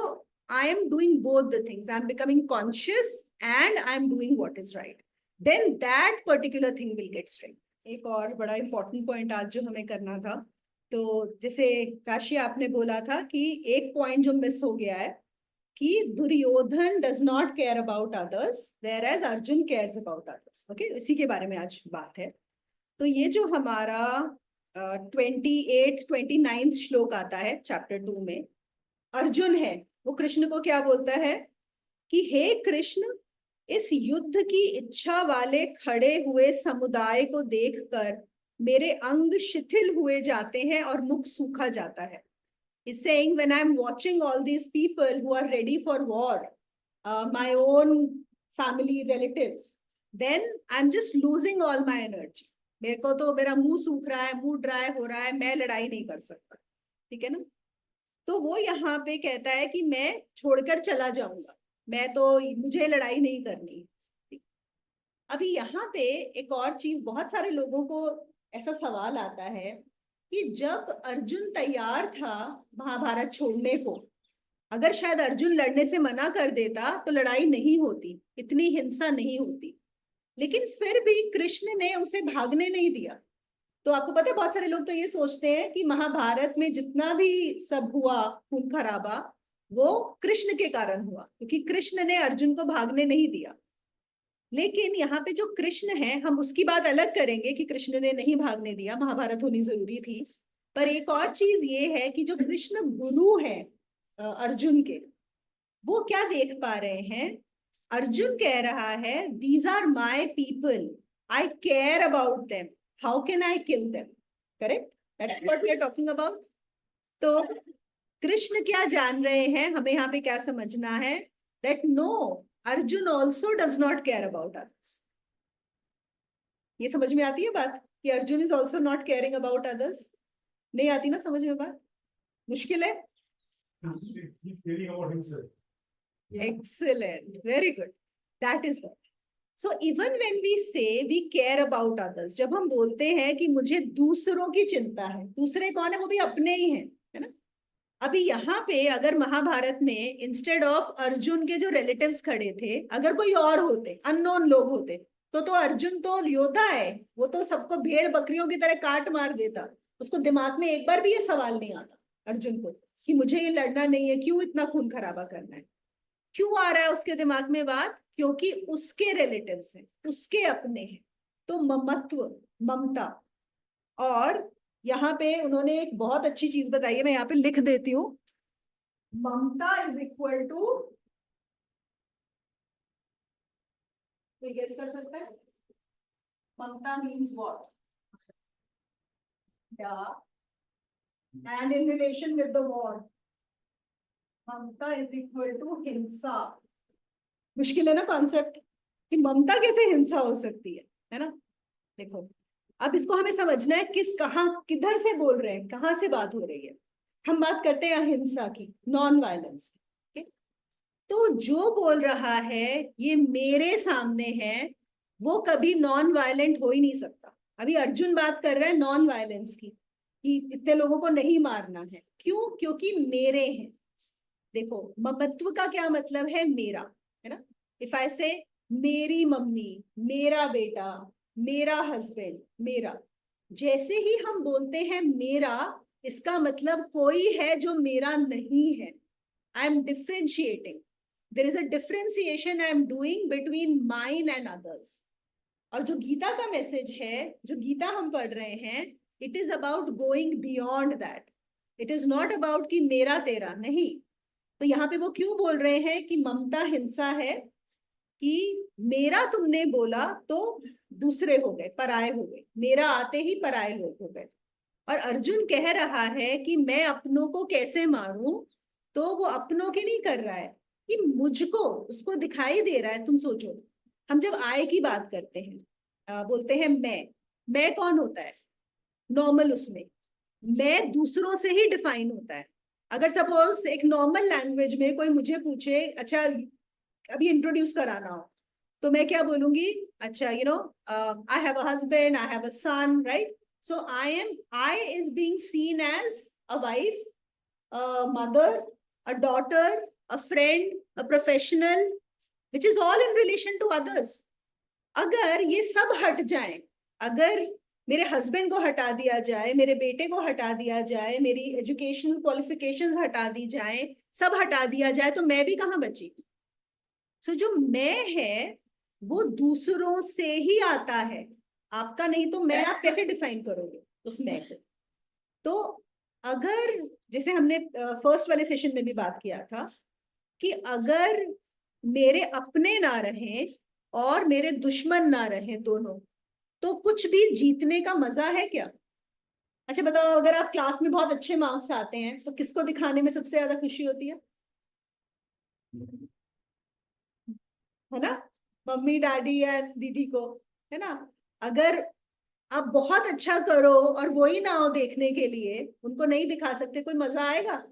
I am doing both the things, I am becoming conscious and I am doing what is right, then that particular thing will get strength. एक और बड़ा important point आज जो हमें करना था, तो जैसे राशि आपने बोला था कि एक पॉइंट जो मिस हो गया है कि Duryodhan does not care about others whereas Arjun cares about others. Okay, इसी के बारे में आज बात है। तो ये जो हमारा 28-29 श्लोक आता है चैप्टर 2 में, अर्जुन है वो कृष्ण को क्या बोलता है कि हे कृष्ण, इस युद्ध की इच्छा वाले खड़े हुए समुदाय को देखकर मेरे अंग शिथिल हुए जाते हैं और मुख सूखा जाता है. He's saying when I'm watching all these people who are ready for war, my own family relatives, then I'm just losing all my energy. मेरे को तो मेरा मुंह सूख रहा है, मुंह ड्राई हो रहा है, मैं लड़ाई नहीं कर सकता. ठीक है ना. तो वो यहाँ पे कहता है कि मैं छोड़कर चला जाऊंगा, मैं तो, मुझे लड़ाई नहीं करनी. अभी यहाँ पे एक और चीज, बहुत सारे लोगों को ऐसा सवाल आता है कि जब अर्जुन तैयार था महाभारत छोड़ने को, अगर शायद अर्जुन लड़ने से मना कर देता तो लड़ाई नहीं होती, इतनी हिंसा नहीं होती, लेकिन फिर भी कृष्ण ने उसे भागने नहीं दिया. तो आपको पता है बहुत सारे लोग तो ये सोचते हैं कि महाभारत में जितना भी सब हुआ खून खराबा वो कृष्ण के कारण हुआ, क्योंकि कृष्ण ने अर्जुन को भागने नहीं दिया. लेकिन यहाँ पे जो कृष्ण है, हम उसकी बात अलग करेंगे कि कृष्ण ने नहीं भागने दिया, महाभारत होनी जरूरी थी. पर एक और चीज ये है कि जो कृष्ण गुरु है अर्जुन के, वो क्या देख पा रहे हैं. अर्जुन कह रहा है these are my people, I care about them, how can I kill them. Correct, that's what we are talking about. तो कृष्ण क्या जान रहे हैं, हमें यहाँ पे क्या समझना है, that no, Arjun also does not care about others. ये समझ में आती है बात कि Arjun is also not caring about others. नहीं आती ना समझ में बात, मुश्किल है. He's caring about himself. Excellent, very good. That is what. So even when we say we care about others, जब हम बोलते हैं कि मुझे दूसरों की चिंता है, दूसरे कौन है, वो भी अपने ही हैं, है ना. अभी यहाँ पे अगर महाभारत में इंस्टेड ऑफ अर्जुन के जो रिलेटिव्स खड़े थे, अगर कोई और होते, अननोन लोग होते, तो अर्जुन तो योद्धा है, वो तो सबको भेड़ बकरियों की तरह काट मार देता. उसको दिमाग में एक बार भी ये सवाल नहीं आता अर्जुन को कि मुझे ये लड़ना नहीं है, क्यों इतना खून खराबा करना है. क्यों आ रहा है उसके दिमाग में बात, क्योंकि उसके रिलेटिव्स हैं, उसके अपने हैं. तो ममत्व, ममता. और यहाँ पे उन्होंने एक बहुत अच्छी चीज बताई है, मैं यहाँ पे लिख देती हूँ. ममता इज इक्वल टू, कोई गेस कर सकता है mamta means what. And in relation with the war, mamta is equal to hinsa. मुश्किल है ना कॉन्सेप्ट कि ममता कैसे हिंसा हो सकती है ना. देखो अब इसको हमें समझना है किस, कहाँ, किधर से बोल रहे हैं, कहाँ से बात हो रही है. हम बात करते हैं अहिंसा की, नॉन वायलेंस. तो जो बोल रहा है ये मेरे सामने है, वो कभी नॉन वायलेंट हो ही नहीं सकता. अभी अर्जुन बात कर रहा है नॉन वायलेंस की, कि इतने लोगों को नहीं मारना है. क्यों, क्योंकि मेरे हैं. देखो ममत्व का क्या मतलब है, मेरा, है ना. इफ आई से मेरी मम्मी, मेरा बेटा, मेरा हस्बैंड, मेरा, जैसे ही हम बोलते हैं मेरा, इसका मतलब कोई है जो मेरा नहीं है. I am differentiating, there is a differentiation I am doing between mine and others. और जो गीता का मैसेज है, जो गीता हम पढ़ रहे हैं, it is about going beyond that. It is not about कि मेरा तेरा नहीं. तो यहाँ पे वो क्यों बोल रहे हैं कि ममता हिंसा है, कि मेरा तुमने बोला तो दूसरे हो गए, पराये हो गए, मेरा आते ही पराये लोग हो गए. और अर्जुन कह रहा है कि मैं अपनों को कैसे मारूं, तो वो अपनों के नहीं कर रहा है, कि मुझको, उसको दिखाई दे रहा है. तुम सोचो, हम जब आय की बात करते हैं, बोलते हैं मैं कौन होता है नॉर्मल, उसमें मैं दूसरों से ही डिफाइन होता है. अगर सपोज एक नॉर्मल लैंग्वेज में कोई मुझे पूछे, अच्छा अभी इंट्रोड्यूस कराना हो, तो मैं क्या बोलूंगी, अच्छा you know I have a husband, I have a son, right. So I is being seen as a wife, a mother, a daughter, a friend, a professional, which is all in relation to others. अगर ये सब हट जाए, अगर मेरे husband को हटा दिया जाए, मेरे बेटे को हटा दिया जाए, मेरी एजुकेशनल क्वालिफिकेशंस हटा दी जाए, सब हटा दिया जाए, तो मैं भी कहाँ बची. सो जो मैं है वो दूसरों से ही आता है, आपका नहीं. तो मैं आप कैसे डिफाइन करोगे उस मैं को. तो अगर जैसे हमने फर्स्ट वाले सेशन में भी बात किया था कि अगर मेरे अपने ना रहें और मेरे दुश्मन ना रहें दोनों, तो कुछ भी जीतने का मजा है क्या? अच्छा बताओ, अगर आप क्लास में बहुत अच्छे मार्क्स आते हैं तो किसको दिखाने में सबसे ज्यादा खुशी होती है ना? मम्मी डैडी या दीदी को, है ना? अगर आप बहुत अच्छा करो और वो ही ना हो देखने के लिए, उनको नहीं दिखा सकते, कोई मजा आएगा?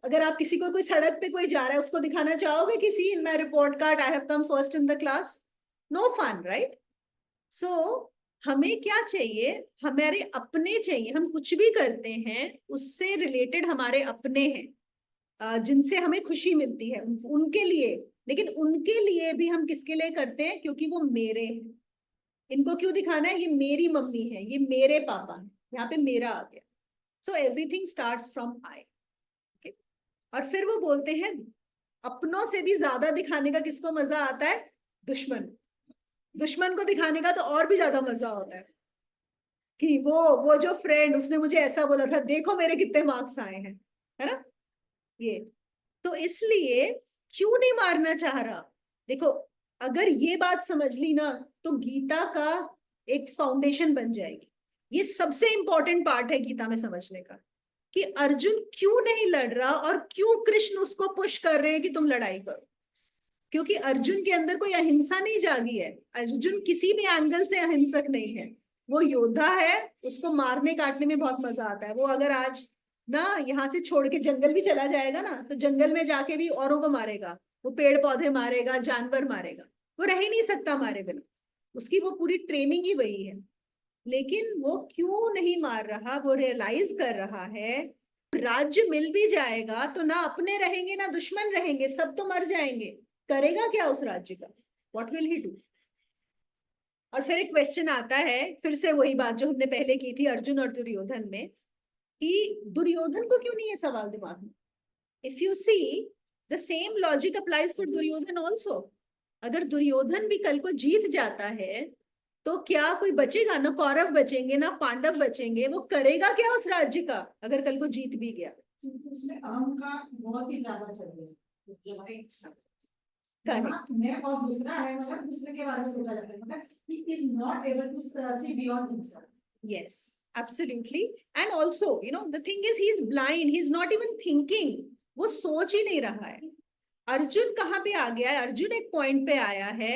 अगर आप किसी को, कोई सड़क पे कोई जा रहा है, उसको दिखाना चाहोगे किसी in my report card I have come first in the class? No fun, right? So हमें क्या चाहिए? हमारे अपने चाहिए। हम कुछ भी करते हैं उससे रिलेटेड हमारे अपने हैं, जिनसे हमें खुशी मिलती है, उनके लिए। लेकिन उनके लिए भी हम किसके लिए करते हैं? क्योंकि वो मेरे हैं। इनको क्यों दिखाना है? ये मेरी मम्मी है, ये मेरे पापा है, यहाँ पे मेरा आ गया। So everything starts from I. और फिर वो बोलते हैं अपनों से भी ज्यादा दिखाने का किसको मजा आता है? दुश्मन। दुश्मन को दिखाने का तो और भी ज्यादा मजा होता है कि वो जो फ्रेंड, उसने मुझे ऐसा बोला था, देखो मेरे कितने मार्क्स आए हैं, है ना? ये तो इसलिए क्यों नहीं मारना चाह रहा? देखो, अगर ये बात समझ ली ना, तो गीता का एक फाउंडेशन बन जाएगी। ये सबसे इंपॉर्टेंट पार्ट है गीता में समझने का, कि अर्जुन क्यों नहीं लड़ रहा और क्यों कृष्ण उसको पुश कर रहे हैं कि तुम लड़ाई करो। क्योंकि अर्जुन के अंदर कोई अहिंसा नहीं जागी है। अर्जुन किसी भी एंगल से अहिंसक नहीं है। वो योद्धा है, उसको मारने काटने में बहुत मजा आता है। वो अगर आज ना यहाँ से छोड़ के जंगल भी चला जाएगा ना, तो जंगल में जाके भी औरों को मारेगा, वो पेड़ पौधे मारेगा, जानवर मारेगा। वो रह ही नहीं सकता मारे बिना। उसकी वो पूरी ट्रेनिंग ही वही है। लेकिन वो क्यों नहीं मार रहा? वो रियलाइज कर रहा है राज्य मिल भी जाएगा तो ना अपने रहेंगे ना दुश्मन रहेंगे, सब तो मर जाएंगे। करेगा क्या उस राज्य का? What will he do? और फिर एक क्वेश्चन आता है, फिर से वही बात जो हमने पहले की थी अर्जुन और दुर्योधन में, कि दुर्योधन को क्यों नहीं है सवाल दिमाग में? If you see, the same logic applies for Duryodhan also. अगर दुर्योधन भी कल को जीत जाता है तो क्या कोई बचेगा? ना कौरव बचेंगे ना पांडव बचेंगे। वो करेगा क्या उस राज्य का अगर कल को जीत भी गया? उसमें अहम का बहुत ही ज्यादा चल रहा है। Correct. मैं और दूसरा है, मतलब दूसरे के बारे में सोचा जाता है, मतलब he is not able to see beyond himself. Yes, absolutely. And also, you know, the thing is, he is blind. He is not even thinking. वो सोच ही नहीं रहा है। अर्जुन कहाँ पे आ गया है? अर्जुन एक पॉइंट पे आया है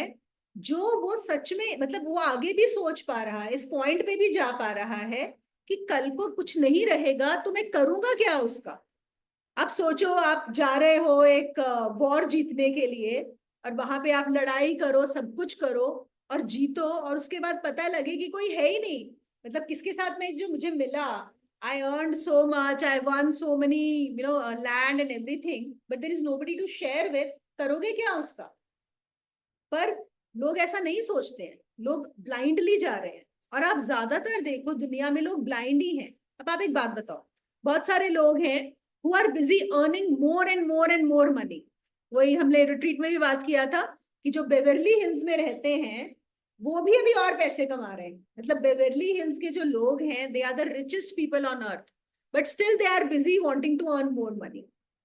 जो वो सच में, मतलब वो आगे भी सोच पा रहा है, इस पॉइंट पे भी जा पा रहा है कि कल को कुछ नहीं रहेगा तो मैं करूंगा क्या उसका? आप सोचो, आप जा रहे हो एक वॉर जीतने के लिए, और वहां पे आप लड़ाई करो, सब कुछ करो और जीतो, और उसके बाद पता लगे कि कोई है ही नहीं। मतलब किसके साथ में जो मुझे मिला, I earn so much, I won so many land and everything, but there is nobody to share with. करोगे क्या उसका? पर लोग ऐसा नहीं सोचते हैं, लोग ब्लाइंडली जा रहे हैं। और आप ज्यादातर देखो दुनिया में लोग ब्लाइंड ही हैं। अब आप एक बात बताओ, बहुत सारे लोग हैं who are busy earning more and more and more money। वही हमने रिट्रीट में भी बात किया था कि जो बेवर्ली हिल्स में रहते हैं वो भी अभी और पैसे कमा रहे हैं। मतलब बेवर्ली हिल्स के जो लोग हैं, they are the richest people on earth, but still they are busy wanting to earn more money.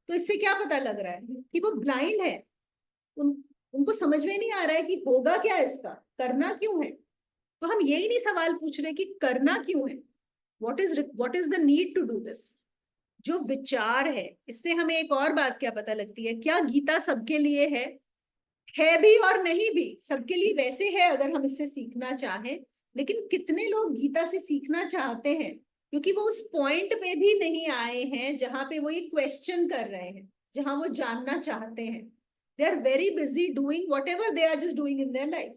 तो इससे क्या पता लग रहा है? कि वो ब्लाइंड है। उनको समझ में नहीं आ रहा है कि होगा क्या इसका, करना क्यों है। तो हम यही नहीं सवाल पूछ रहे कि करना क्यों है, what is the need to do this. जो विचार है, इससे हमें एक और बात क्या पता लगती है, क्या गीता सबके लिए है भी और नहीं भी। सबके लिए वैसे है अगर हम इससे सीखना चाहें, लेकिन कितने लोग गीता से सीखना चाहते हैं? क्योंकि वो उस पॉइंट पे भी नहीं आए हैं जहां पे वो ये क्वेश्चन कर रहे हैं, जहां वो जानना चाहते हैं। They are very busy doing whatever they are just doing in their life.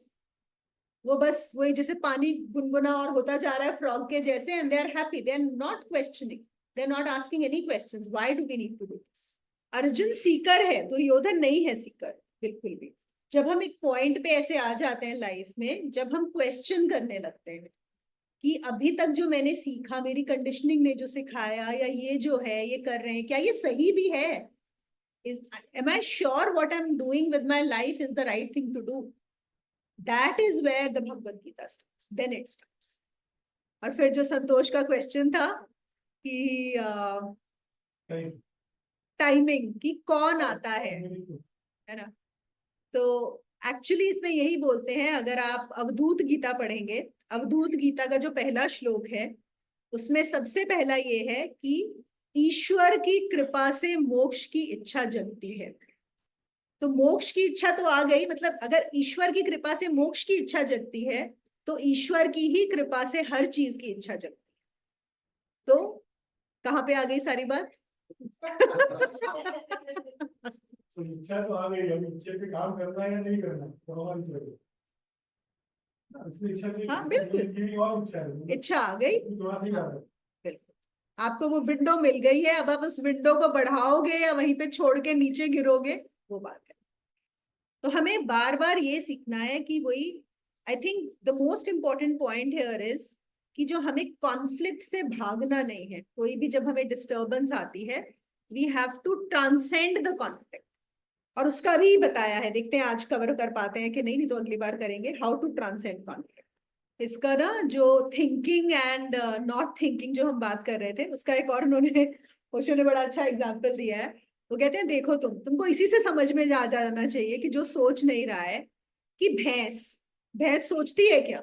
वो बस वही जैसे पानी गुनगुना और होता जा रहा है फ्रॉग के जैसे, and they are happy, they are not questioning, they are not asking any questions, why do we need to do this. Arjun seeker है, दुर्योधन नहीं है सीकर, बिल्कुल भी। जब हम एक पॉइंट पे ऐसे आ जाते हैं लाइफ में, जब हम क्वेश्चन करने लगते हैं कि अभी तक जो मैंने सीखा, मेरी कंडीशनिंग ने जो सिखाया, या ये जो है ये कर रहे हैं, क्या ये सही भी है? am I sure what I'm doing with my life is the right thing to do? That is where the Bhagavad Gita starts. Then it starts. और फिर जो संतोष का क्वेश्चन था कि Right. टाइमिंग कि कौन आता है ना। तो एक्चुअली इसमें यही बोलते हैं, अगर आप अवधूत गीता पढ़ेंगे, अवधूत गीता का जो पहला श्लोक है उसमें सबसे पहला ये है कि ईश्वर की कृपा से मोक्ष की इच्छा जगती है। तो मोक्ष की इच्छा तो आ गई, मतलब अगर ईश्वर की कृपा से मोक्ष की इच्छा जगती है तो ईश्वर की ही कृपा से हर चीज की इच्छा जगती है। तो कहाँ पे आ गई सारी बात? तो इच्छा तो आ गई, अब इच्छा पे काम करना है या नहीं करना, तो हमारी इच्छा है। इसलिए इच्छा की हाँ, बिल्कुल। ये और इच्छा है, इच्छा आ गई, थोड़ा सा ही आता है। बिल्कुल। आपको वो विंडो मिल गई है, अब आप उस विंडो को बढ़ाओगे या वहीं पे छोड़ के नीचे गिरोगे, वो बात है। तो हमें बार बार ये सीखना है कि वही, I think the most important point here is कि जो हमें कॉन्फ्लिक्ट से भागना नहीं है। कोई भी जब हमें डिस्टर्बेंस आती है, we have to transcend the conflict. और उसका भी बताया है, देखते हैं आज कवर कर पाते हैं कि नहीं, नहीं तो अगली बार करेंगे, हाउ टू ट्रांसेंड कॉन्फ्लिक्ट। इसका ना जो थिंकिंग एंड नॉट थिंकिंग जो हम बात कर रहे थे, उसका एक और उन्होंने ओशो ने बड़ा अच्छा एग्जाम्पल दिया है। वो कहते हैं देखो तुमको इसी से समझ में जा जाना चाहिए कि जो सोच नहीं रहा है कि भैंस भैंस सोचती है क्या?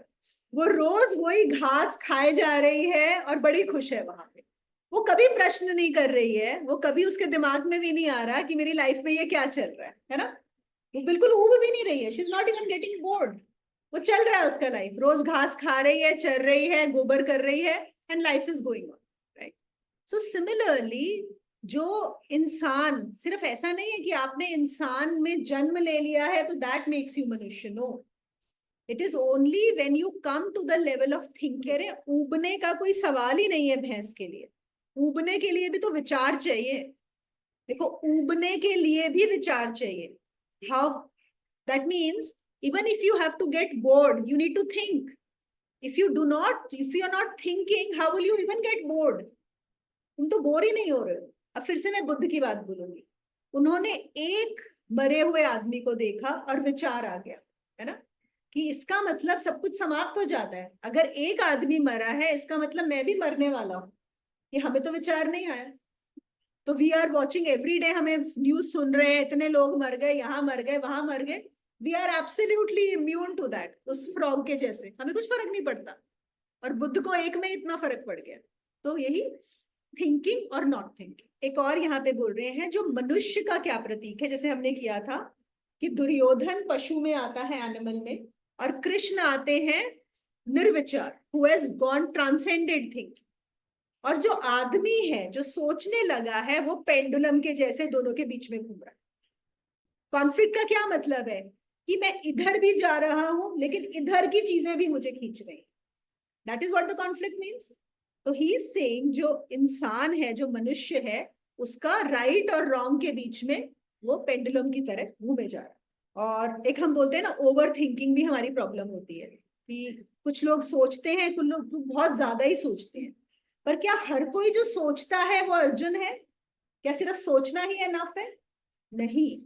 वो रोज वही घास खाए जा रही है और बड़ी खुश है वहां पे। वो कभी प्रश्न नहीं कर रही है, वो कभी उसके दिमाग में भी नहीं आ रहा कि मेरी लाइफ में ये क्या चल रहा है ना। वो बिल्कुल ऊब भी नहीं रही है, she is not even getting bored. वो चल रहा है उसका लाइफ, रोज घास खा रही है, चल रही है, गोबर कर रही है, and life is going on, right. So similarly जो इंसान, सिर्फ ऐसा नहीं है कि आपने इंसान में जन्म ले लिया है तो that makes you manushya, no. It is only when you come to the level of thinking. उबने का कोई सवाल ही नहीं है भैंस के लिए। उबने के लिए भी तो विचार चाहिए। देखो, उबने के लिए भी विचार चाहिए। How that means even if you have to get bored, you need to think. If you are not thinking, how will you even get bored? तुम तो बोर ही नहीं हो रहे हो। अब फिर से मैं बुद्ध की बात बोलूंगी। उन्होंने एक मरे हुए आदमी को देखा और विचार आ गया, है ना, कि इसका मतलब सब कुछ समाप्त हो जाता है। अगर एक आदमी मरा है इसका मतलब मैं भी मरने वाला हूं। ये हमें तो विचार नहीं आया। तो we are watching every day, हमें न्यूज सुन रहे हैं, इतने लोग मर गए, यहाँ मर गए, वहां मर गए। We are absolutely immune to that, उस फ्रॉग के जैसे हमें कुछ फर्क नहीं पड़ता। और बुद्ध को एक में इतना फर्क पड़ गया। तो यही थिंकिंग और नॉट थिंकिंग। एक और यहाँ पे बोल रहे हैं जो मनुष्य का क्या प्रतीक है, जैसे हमने किया था कि दुर्योधन पशु में आता है, एनिमल में, और कृष्ण आते हैं निर्विचार, who has gone transcended thinking. और जो आदमी है जो सोचने लगा है, वो पेंडुलम के जैसे दोनों के बीच में घूम रहा है। कॉन्फ्लिक्ट का क्या मतलब है कि मैं इधर भी जा रहा हूं लेकिन इधर की चीजें भी मुझे खींच रही। That is what the conflict means. तो ही इज सेइंग जो इंसान है, जो मनुष्य है, उसका राइट और रॉन्ग के बीच में वो पेंडुलम की तरह घूमे जा रहा है। और एक हम बोलते हैं ना, ओवर थिंकिंग भी हमारी प्रॉब्लम होती है कि कुछ लोग सोचते हैं, कुछ लोग बहुत ज्यादा ही सोचते हैं। पर क्या हर कोई जो सोचता है वो अर्जुन है? क्या सिर्फ सोचना ही एनफ है? नहीं।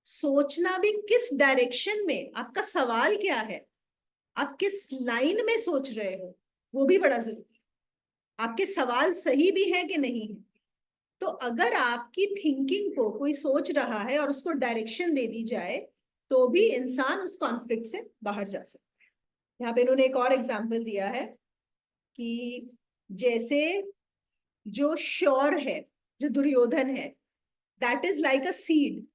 सोचना भी किस डायरेक्शन में, आपका सवाल क्या है, आप किस लाइन में सोच रहे हो, वो भी बड़ा जरूरी है। आपके सवाल सही भी है कि नहीं है। तो अगर आपकी थिंकिंग को कोई सोच रहा है और उसको डायरेक्शन दे दी जाए तो भी इंसान उस कॉन्फ्लिक्ट से बाहर जा सकता है। यहाँ पे इन्होंने एक और एग्जाम्पल दिया है कि जैसे जो श्योर है, जो दुर्योधन है, that is like a seed.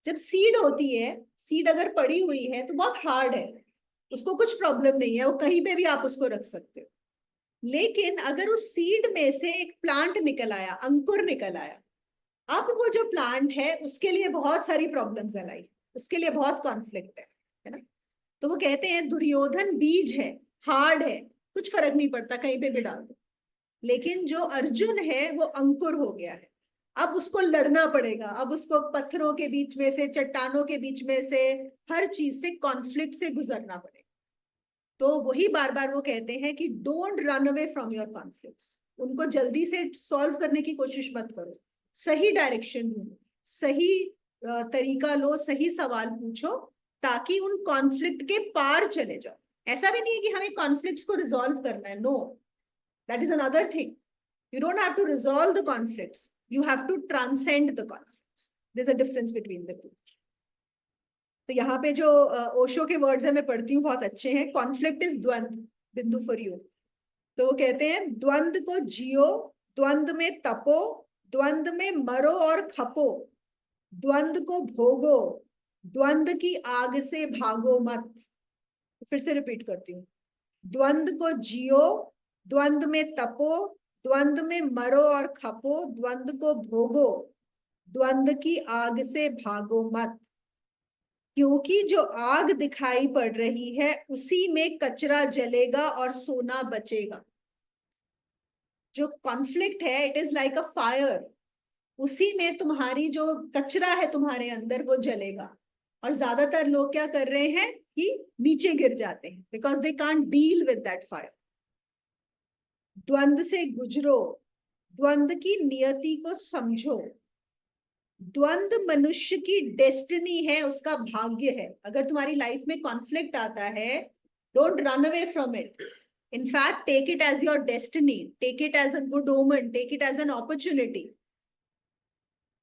जब सीड होती है, सीड अगर पड़ी हुई है तो बहुत हार्ड है, उसको कुछ प्रॉब्लम नहीं है, वो कहीं पे भी आप उसको रख सकते हो। लेकिन अगर उस सीड में से एक प्लांट निकल आया, अंकुर निकल आया, अब वो जो प्लांट है उसके लिए बहुत सारी प्रॉब्लम्स है लाइफ, उसके लिए बहुत कॉन्फ्लिक्ट है ना। तो वो कहते हैं दुर्योधन बीज है, हार्ड है, कुछ फर्क नहीं पड़ता, कहीं पे भी डाल दो। लेकिन जो अर्जुन है वो अंकुर हो गया है, अब उसको लड़ना पड़ेगा, अब उसको पत्थरों के बीच में से, चट्टानों के बीच में से, हर चीज से, कॉन्फ्लिक्ट से गुजरना पड़ेगा। तो वही बार बार वो कहते हैं कि don't run away from your conflicts. उनको जल्दी से सॉल्व करने की कोशिश मत करो, सही डायरेक्शन ढूंढो, सही तरीका लो, सही सवाल पूछो, ताकि उन कॉन्फ्लिक्ट के पार चले जाओ। ऐसा भी नहीं है कि हमें कॉन्फ्लिक्ट्स को रिजॉल्व करना है, no, that is another thing. You don't have to resolve the conflicts. You have to transcend the conflicts. There's a difference between the two. तो यहाँ पे जो ओशो के वर्ड्स है मैं पढ़ती हूँ, बहुत अच्छे हैं. कॉन्फ्लिक्ट इज द्वंद्व. बिंदु फॉर यू. तो वो कहते हैं द्वंद्व को जियो, द्वंद्व में तपो, द्वंद्व में मरो और खपो, द्वंद्व को भोगो, द्वंद्व की आग से भागो मत. फिर से रिपीट करती हूँ. द्वंद्व को जियो, द्वंद्व में तपो, द्वंद्व में मरो और खपो, द्वंद्व को भोगो, द्वंद्व की आग से भागो मत. क्योंकि जो आग दिखाई पड़ रही है उसी में कचरा जलेगा और सोना बचेगा. जो कॉन्फ्लिक्ट है it is like a fire. उसी में तुम्हारी जो कचरा है तुम्हारे अंदर वो जलेगा. और ज्यादातर लोग क्या कर रहे हैं कि नीचे गिर जाते हैं because they can't deal with that fire. द्वंद्व से गुजरो, द्वंद्व की नियति को समझो. द्वंद्व मनुष्य की डेस्टिनी है, उसका भाग्य है. अगर तुम्हारी लाइफ में कॉन्फ्लिक्ट आता है, don't run away from it. In fact, take it as your destiny. Take it as a good omen. Take it as an opportunity.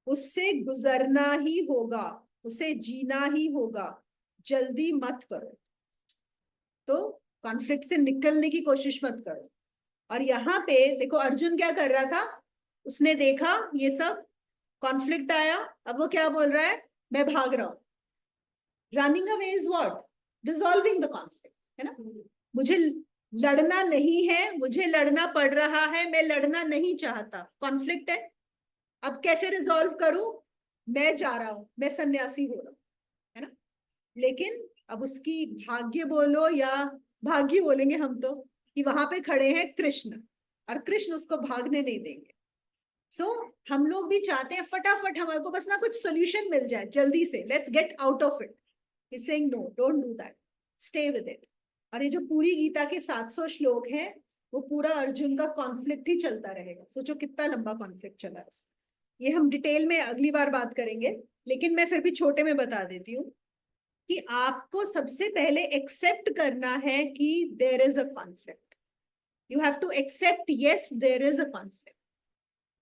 उससे गुजरना ही होगा, उसे जीना ही होगा. जल्दी मत करो. तो कॉन्फ्लिक्ट से निकलने की कोशिश मत करो. और यहाँ पे देखो अर्जुन क्या कर रहा था. उसने देखा ये सब कॉन्फ्लिक्ट आया, अब वो क्या बोल रहा है, मैं भाग रहा हूं. Running away is what? Dissolving the conflict, है ना. मुझे लड़ना नहीं है, मुझे लड़ना पड़ रहा है, मैं लड़ना नहीं चाहता. कॉन्फ्लिक्ट है, अब कैसे रिजॉल्व करूं? मैं जा रहा हूं, मैं सन्यासी हो रहा हूं, है ना. लेकिन अब उसकी भाग्य बोलो या भाग्य बोलेंगे हम तो, कि वहां पे खड़े हैं कृष्ण और कृष्ण उसको भागने नहीं देंगे. सो हम लोग भी चाहते हैं फटाफट हमारे को बस ना कुछ सोल्यूशन मिल जाए जल्दी से. Let's get out of it. He's saying no, don't do that. Stay with it. और ये जो पूरी गीता के 700 श्लोक हैं वो पूरा अर्जुन का कॉन्फ्लिक्ट ही चलता रहेगा. सोचो कितना लंबा कॉन्फ्लिक्ट चला है उसका. ये हम डिटेल में अगली बार बात करेंगे, लेकिन मैं फिर भी छोटे में बता देती हूँ कि आपको सबसे पहले एक्सेप्ट करना है कि there is a conflict. You have to accept, yes there is a conflict.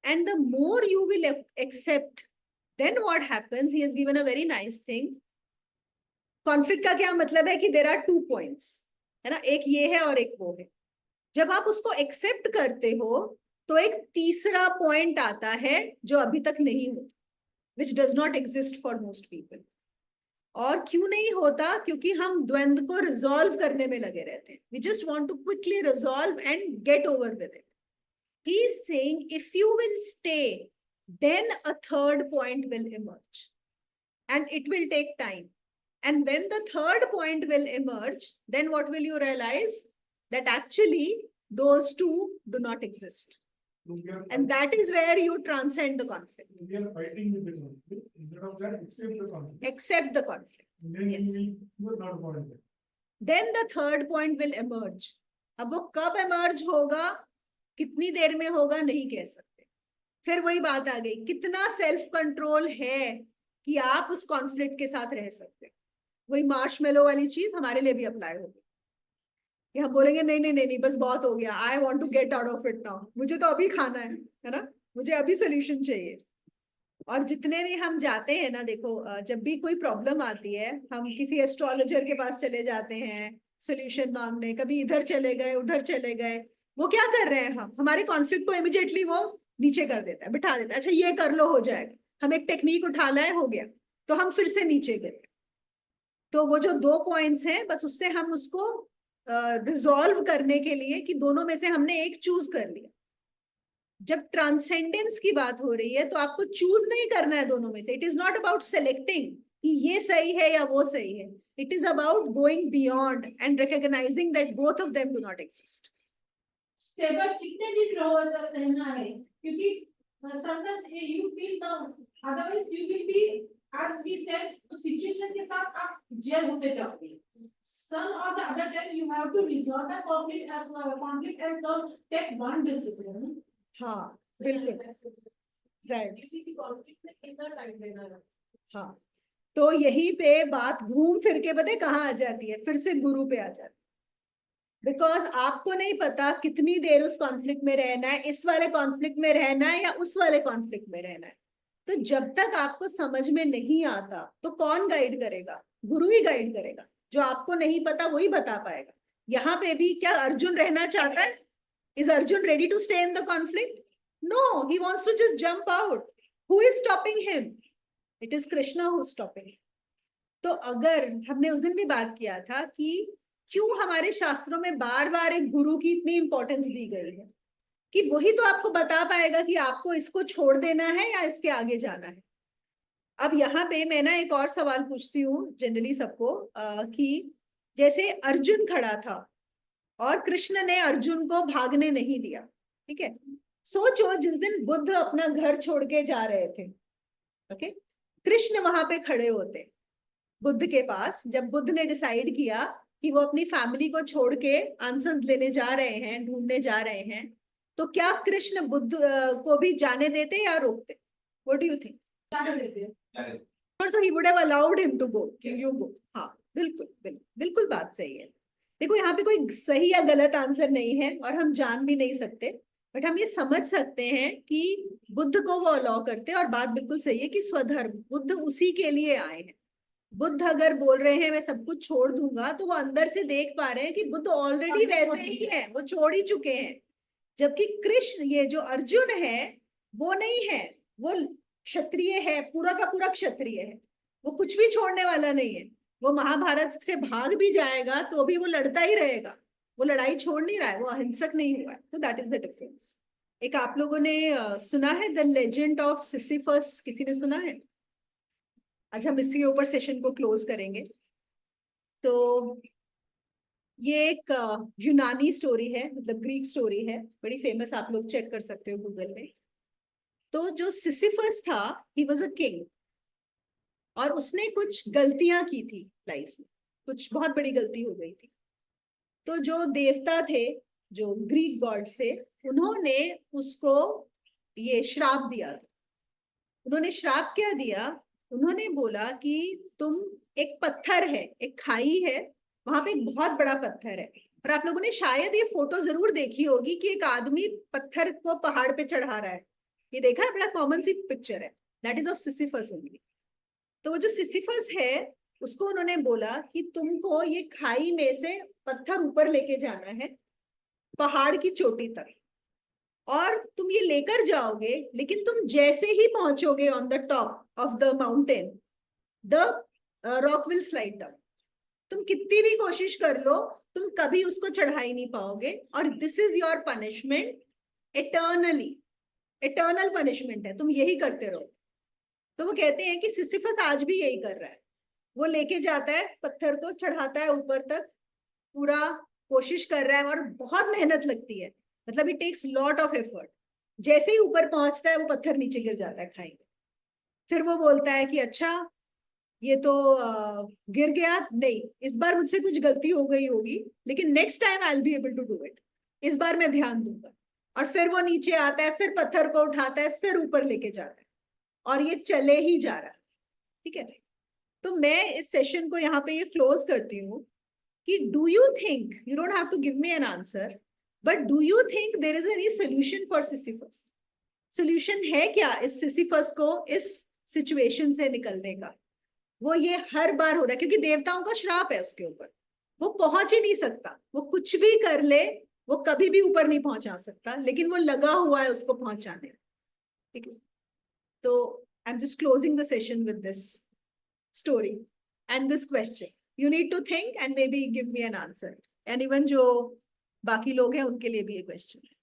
And the more you will accept, then what happens? He has given a very nice thing. Conflict का क्या मतलब है कि there are 2 points, है ना. एक ये है और एक वो है. जब आप उसको एक्सेप्ट करते हो तो एक तीसरा पॉइंट आता है जो अभी तक नहीं होता, which does not exist for most people. और क्यों नहीं होता? क्योंकि हम द्वंद्व को रिजॉल्व करने में लगे रहते हैं. We just want to quickly resolve and get over with it. He is saying if you will stay, then a third point will emerge and it will take time. And when the third point will emerge, then what will you realize? That actually those two do not exist. And that is where you transcend the conflict. We are fighting with the conflict. Instead of that, accept the conflict. Accept the conflict. Then Yes. you will not want it. Then the third point will emerge. अब वो कब emerge होगा, कितनी देर में होगा, नहीं कह सकते. फिर वही बात आ गई, कितना सेल्फ कंट्रोल है कि आप उस कॉन्फ्लिक्ट के साथ रह सकते. वही मार्शमेलो वाली चीज हमारे लिए भी अप्लाई होगी कि हम बोलेंगे नहीं नहीं नहीं नहीं बस बहुत हो गया, I want to get out of it now. मुझे तो अभी खाना है ना, मुझे अभी सोल्यूशन चाहिए. और जितने भी हम जाते हैं ना, देखो जब भी कोई प्रॉब्लम आती है हम किसी एस्ट्रोलॉजर के पास चले जाते हैं सोल्यूशन मांगने. कभी इधर चले गए, उधर चले गए. वो क्या कर रहे हैं, हम हमारे कॉन्फ्लिक्ट को इमीडिएटली वो नीचे कर देता है, बिठा देता है. अच्छा ये कर लो, हो जाएगा. हम एक टेक्निक उठा लाए, हो गया, तो हम फिर से नीचे गिरे. तो वो जो 2 पॉइंट्स हैं बस उससे हम उसको रिजॉल्व करने के लिए कि दोनों में से हमने एक चूज कर लिया. जब ट्रांसेंडेंस की बात हो रही है तो आपको चूज नहीं करना है दोनों में से. It is not about selecting कि ये सही है या वो सही है. It is about going beyond and recognising that both of them do not exist. Stable कितने दिन रहना है, क्योंकि sometimes you feel down, otherwise you will be, as we said, situation के साथ आप जेल होते जाओगे. Some or the other time you have to resolve the conflict and take one decision. हाँ बिल्कुल राइट. किसी भी conflict में कितना टाइम देना है. हाँ तो यहीं पे बात घूम फिर के पता है कहाँ आ जाती है, फिर से गुरु पे आ जाती है. बिकॉज आपको नहीं पता कितनी देर उस कॉन्फ्लिक्ट में रहना है, इस वाले कॉन्फ्लिक्ट में रहना है या उस वाले कॉन्फ्लिक्ट में रहना है। तो जब तक आपको समझ में नहीं आता तो कौन गाइड करेगा? गुरु ही गाइड करेगा। जो आपको नहीं पता वही बता पाएगा। यहाँ पे भी क्या अर्जुन रहना चाहता है? Is Arjun ready to stay in the conflict? No, he wants to just jump out. Who is stopping him? It is Krishna who stopping. तो अगर हमने उस दिन भी बात किया था कि क्यों हमारे शास्त्रों में बार बार एक गुरु की इतनी इंपॉर्टेंस दी गई है, कि वही तो आपको बता पाएगा कि आपको इसको छोड़ देना है या इसके आगे जाना है। अब यहाँ पे मैं ना एक और सवाल पूछती हूँ जनरली सबको, कि जैसे अर्जुन खड़ा था और कृष्ण ने अर्जुन को भागने नहीं दिया, ठीक है? सोचो जिस दिन बुद्ध अपना घर छोड़ के जा रहे थे, ओके, कृष्ण वहां पे खड़े होते बुद्ध के पास, जब बुद्ध ने डिसाइड किया कि वो अपनी फैमिली को छोड़ के आंसर्स लेने जा रहे हैं, ढूंढने जा रहे हैं, तो क्या कृष्ण बुद्ध को भी जाने देते या रोकते? What do you think? जाने देते हैं। So he would have allowed him to go. You go. हाँ, बिल्कुल बिल्कुल बिल्कुल बात सही है। देखो यहाँ पे कोई सही या गलत आंसर नहीं है और हम जान भी नहीं सकते, बट हम ये समझ सकते हैं कि बुद्ध को वो अलाउ करते हैं। और बात बिल्कुल सही है कि स्वधर्म, बुद्ध उसी के लिए आए हैं। बुद्ध अगर बोल रहे हैं मैं सब कुछ छोड़ दूंगा, तो वो अंदर से देख पा रहे हैं कि बुद्ध ऑलरेडी वैसे ही है, वो छोड़ ही चुके हैं। जबकि कृष्ण, ये जो अर्जुन है, वो नहीं है, वो क्षत्रिय है, पूरा का पूरा क्षत्रिय है, वो कुछ भी छोड़ने वाला नहीं है। वो महाभारत से भाग भी जाएगा तो भी वो लड़ता ही रहेगा, वो लड़ाई छोड़ नहीं रहा है, वो अहिंसक नहीं हुआ है। तो दैट इज द डिफरेंस। एक आप लोगों ने सुना है द लेजेंड ऑफ सिसिफस? किसी ने सुना है? आज हम इसके ऊपर सेशन को क्लोज करेंगे। तो ये एक यूनानी स्टोरी है, मतलब ग्रीक स्टोरी है, बड़ी फेमस, आप लोग चेक कर सकते हो गूगल में। तो जो सिसिफस था, ही वाज अ किंग, और उसने कुछ गलतियां की थी लाइफ में, कुछ बहुत बड़ी गलती हो गई थी। तो जो देवता थे, जो ग्रीक गॉड्स थे, उन्होंने उसको ये श्राप दिया था। उन्होंने श्राप क्या दिया? उन्होंने बोला कि तुम, एक पत्थर है, एक खाई है, वहां पे एक बहुत बड़ा पत्थर है, और आप लोगों ने शायद ये फोटो जरूर देखी होगी कि एक आदमी पत्थर को पहाड़ पे चढ़ा रहा है। ये देखा है? बड़ा कॉमन सी पिक्चर है। That is of Sisyphus only. तो वो जो सिसिफस है, उसको उन्होंने बोला कि तुमको ये खाई में से पत्थर ऊपर लेके जाना है, पहाड़ की चोटी तक, और तुम ये लेकर जाओगे, लेकिन तुम जैसे ही पहुंचोगे on the top of the mountain, the rock will slide down. तुम कितनी भी कोशिश कर लो, तुम कभी उसको चढ़ा ही नहीं पाओगे, और this is your punishment eternally. Eternal punishment है, तुम यही करते रहो। तो वो कहते हैं कि सिसिफस आज भी यही कर रहा है। वो लेके जाता है पत्थर को, चढ़ाता है ऊपर तक, पूरा कोशिश कर रहा है, और बहुत मेहनत लगती है, मतलब it takes lot of effort. जैसे ही ऊपर पहुंचता है, वो पत्थर नीचे गिर जाता है खाई में। फिर वो बोलता है कि अच्छा, ये तो गिर गया, नहीं, इस बार मुझसे कुछ गलती हो गई होगी, लेकिन next time I will be able to do it, इस बार मैं ध्यान दूंगा। और फिर वो नीचे आता है, फिर पत्थर को उठाता है, फिर ऊपर लेके जाता है, और ये चले ही जा रहा है। ठीक है? तो मैं इस सेशन को यहाँ पे ये क्लोज करती हूँ कि do you think, you don't have to give me an answer, but do you think there is any solution for Sisyphus? Solution है क्या इस सिसिफस को इस सिचुएशन से निकलने का? वो ये हर बार हो रहा है क्योंकि देवताओं का श्राप है उसके ऊपर, वो पहुंच ही नहीं सकता, वो कुछ भी कर ले, वो कभी भी ऊपर नहीं पहुंचा सकता, लेकिन वो लगा हुआ है उसको पहुंचाने में। ठीक है? तो I am just closing the session with this story and this question. You need to think and maybe give me an answer. And even जो बाकी लोग हैं उनके लिए भी ये क्वेश्चन है.